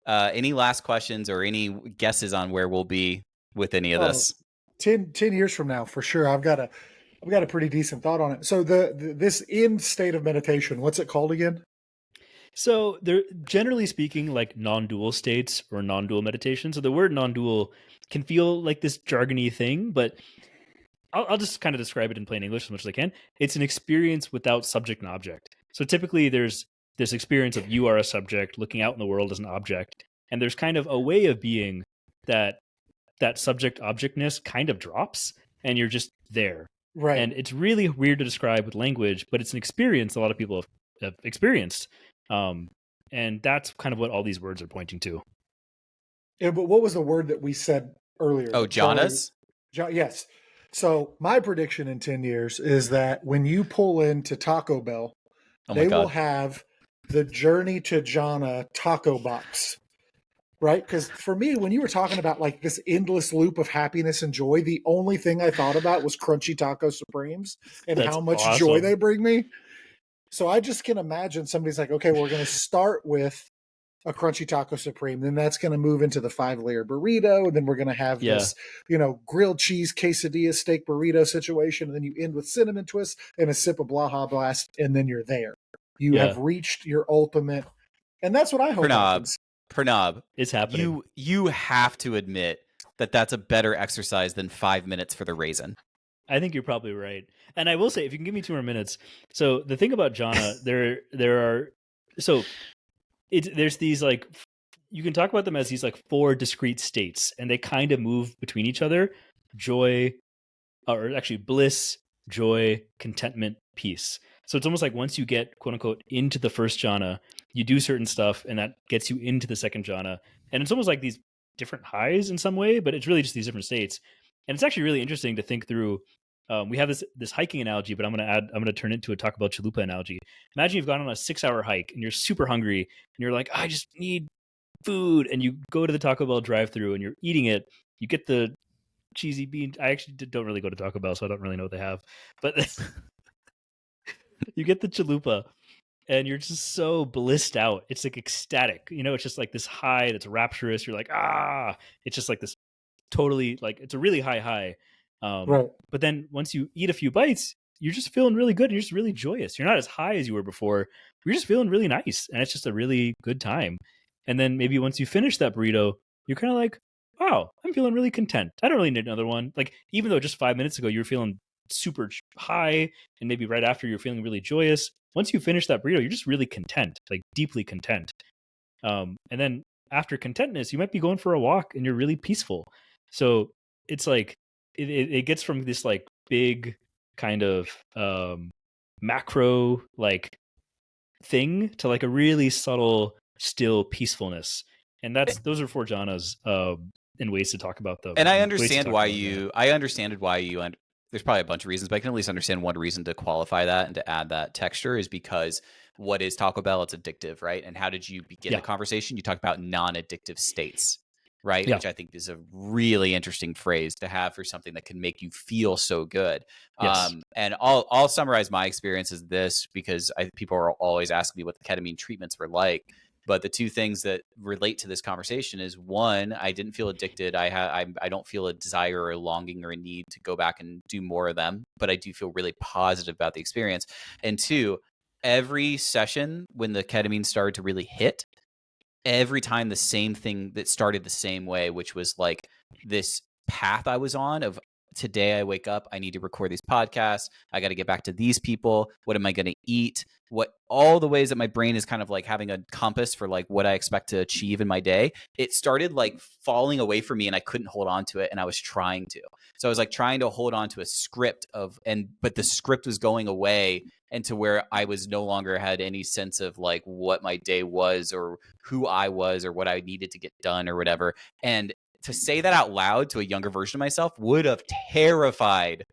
any last questions or any guesses on where we'll be with any of this? 10 years from now, for sure. I've got a pretty decent thought on it. So this end state of meditation, what's it called again? So they're generally speaking like non-dual states or non-dual meditation. So the word non-dual can feel like this jargony thing, but I'll just kind of describe it in plain English as much as I can. It's an experience without subject and object. So typically there's this experience of you are a subject looking out in the world as an object. And there's kind of a way of being that subject objectness kind of drops and you're just there. Right. And it's really weird to describe with language, but it's an experience a lot of people have experienced. And that's kind of what all these words are pointing to. But what was the word that we said earlier? Oh, that Charlie- Jhanas? Yes. So my prediction in 10 years is that when you pull into Taco Bell, Oh my they will God. have the Journey to Jhana taco box. Right? Because for me, when you were talking about like this endless loop of happiness and joy, the only thing I thought about was Crunchy Taco Supremes and That's how much awesome. joy they bring me. So I just can imagine somebody's like, okay, we're going to start with a Crunchy Taco Supreme, then that's going to move into the 5-layer burrito, and then we're going to have this, grilled cheese quesadilla steak burrito situation, and then you end with cinnamon twists and a sip of Blaha Blast, and then you're there. You have reached your ultimate, and that's what I hope happens. Pranab, It's happening. You have to admit that that's a better exercise than 5 minutes for the raisin. I think you're probably right. And I will say, if you can give me 2 more minutes. So the thing about Jhana, there's these like, you can talk about them as these like 4 discrete states, and they kind of move between each other: joy, or actually bliss, joy, contentment, peace. So it's almost like once you get quote unquote into the first jhana, you do certain stuff, and that gets you into the second jhana. And it's almost like these different highs in some way, but it's really just these different states. And it's actually really interesting to think through. We have this hiking analogy, but I'm going to turn it into a Taco Bell chalupa analogy. Imagine you've gone on a 6-hour hike and you're super hungry, and you're like, I just need food, and you go to the Taco Bell drive-through and you're eating it. You get the cheesy bean. I actually don't really go to Taco Bell, so I don't really know what they have. But you get the chalupa, and you're just so blissed out. It's like ecstatic. It's just like this high that's rapturous. You're like, ah! It's just like this totally, like, it's a really high. Right. But then once you eat a few bites, you're just feeling really good, and you're just really joyous. You're not as high as you were before. You're just feeling really nice, and it's just a really good time. And then maybe once you finish that burrito, you're kind of like, wow, I'm feeling really content. I don't really need another one. Like, even though just 5 minutes ago you were feeling super high, and maybe right after you're feeling really joyous, once you finish that burrito, you're just really content, like deeply content. And then after contentness, you might be going for a walk and you're really peaceful. So it's like, it gets from this like big kind of macro like thing to like a really subtle, still peacefulness. And those are 4 jhanas and ways to talk about them. And I understand why there's probably a bunch of reasons, but I can at least understand one reason to qualify that and to add that texture is because what is Taco Bell? It's addictive, right? And how did you begin the conversation? You talked about non-addictive states, right? Yeah. Which I think is a really interesting phrase to have for something that can make you feel so good. Yes. And I'll summarize my experience as this, because people are always asking me what the ketamine treatments were like. But the 2 things that relate to this conversation is, 1, I didn't feel addicted. I don't feel a desire or a longing or a need to go back and do more of them, but I do feel really positive about the experience. And 2, every session when the ketamine started to really hit, every time the same thing that started the same way, which was like this path I was on of, today I wake up, I need to record these podcasts, I got to get back to these people, what am I going to eat, all the ways that my brain is kind of like having a compass for like what I expect to achieve in my day, it started like falling away from me, and I couldn't hold on to it, and I was trying to. So I was like trying to hold on to a script but the script was going away, and to where I was no longer had any sense of like what my day was or who I was or what I needed to get done or whatever. And to say that out loud to a younger version of myself would have terrified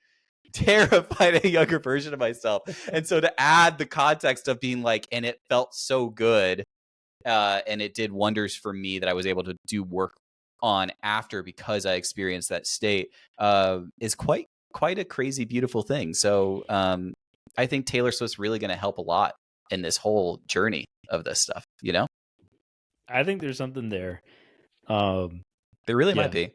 a younger version of myself. And so to add the context of being like, and it felt so good, and it did wonders for me that I was able to do work on after, because I experienced that state, is quite a crazy, beautiful thing. So I think Taylor Swift's really going to help a lot in this whole journey of this stuff, I think there's something there. There really might be.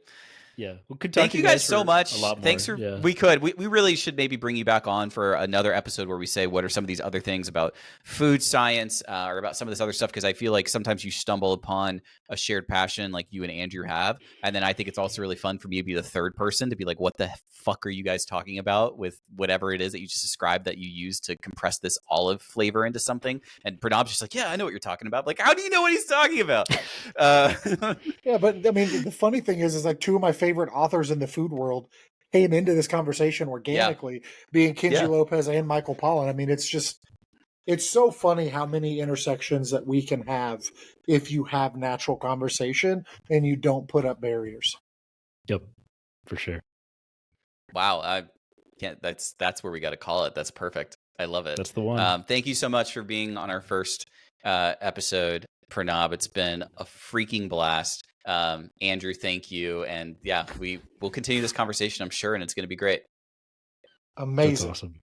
Yeah, we could talk Thank to you guys so much. A lot more. Thanks for we really should maybe bring you back on for another episode where we say what are some of these other things about food science or about some of this other stuff, because I feel like sometimes you stumble upon a shared passion like you and Andrew have, and then I think it's also really fun for me to be the third person to be like, what the fuck are you guys talking about with whatever it is that you just described that you use to compress this olive flavor into something? And Pranab's just like, yeah, I know what you're talking about. Like, how do you know what he's talking about? Yeah, but I mean, the funny thing is like 2 of my favorite authors in the food world came into this conversation organically, being Kenji Lopez and Michael Pollan. I mean, it's just, it's so funny how many intersections that we can have if you have natural conversation and you don't put up barriers. Yep, for sure. Wow, I can't. That's where we got to call it. That's perfect. I love it. That's the one. Thank you so much for being on our first episode, Pranab. It's been a freaking blast. Andrew, thank you, and yeah, we will continue this conversation, I'm sure, and it's going to be great. Amazing. That's awesome.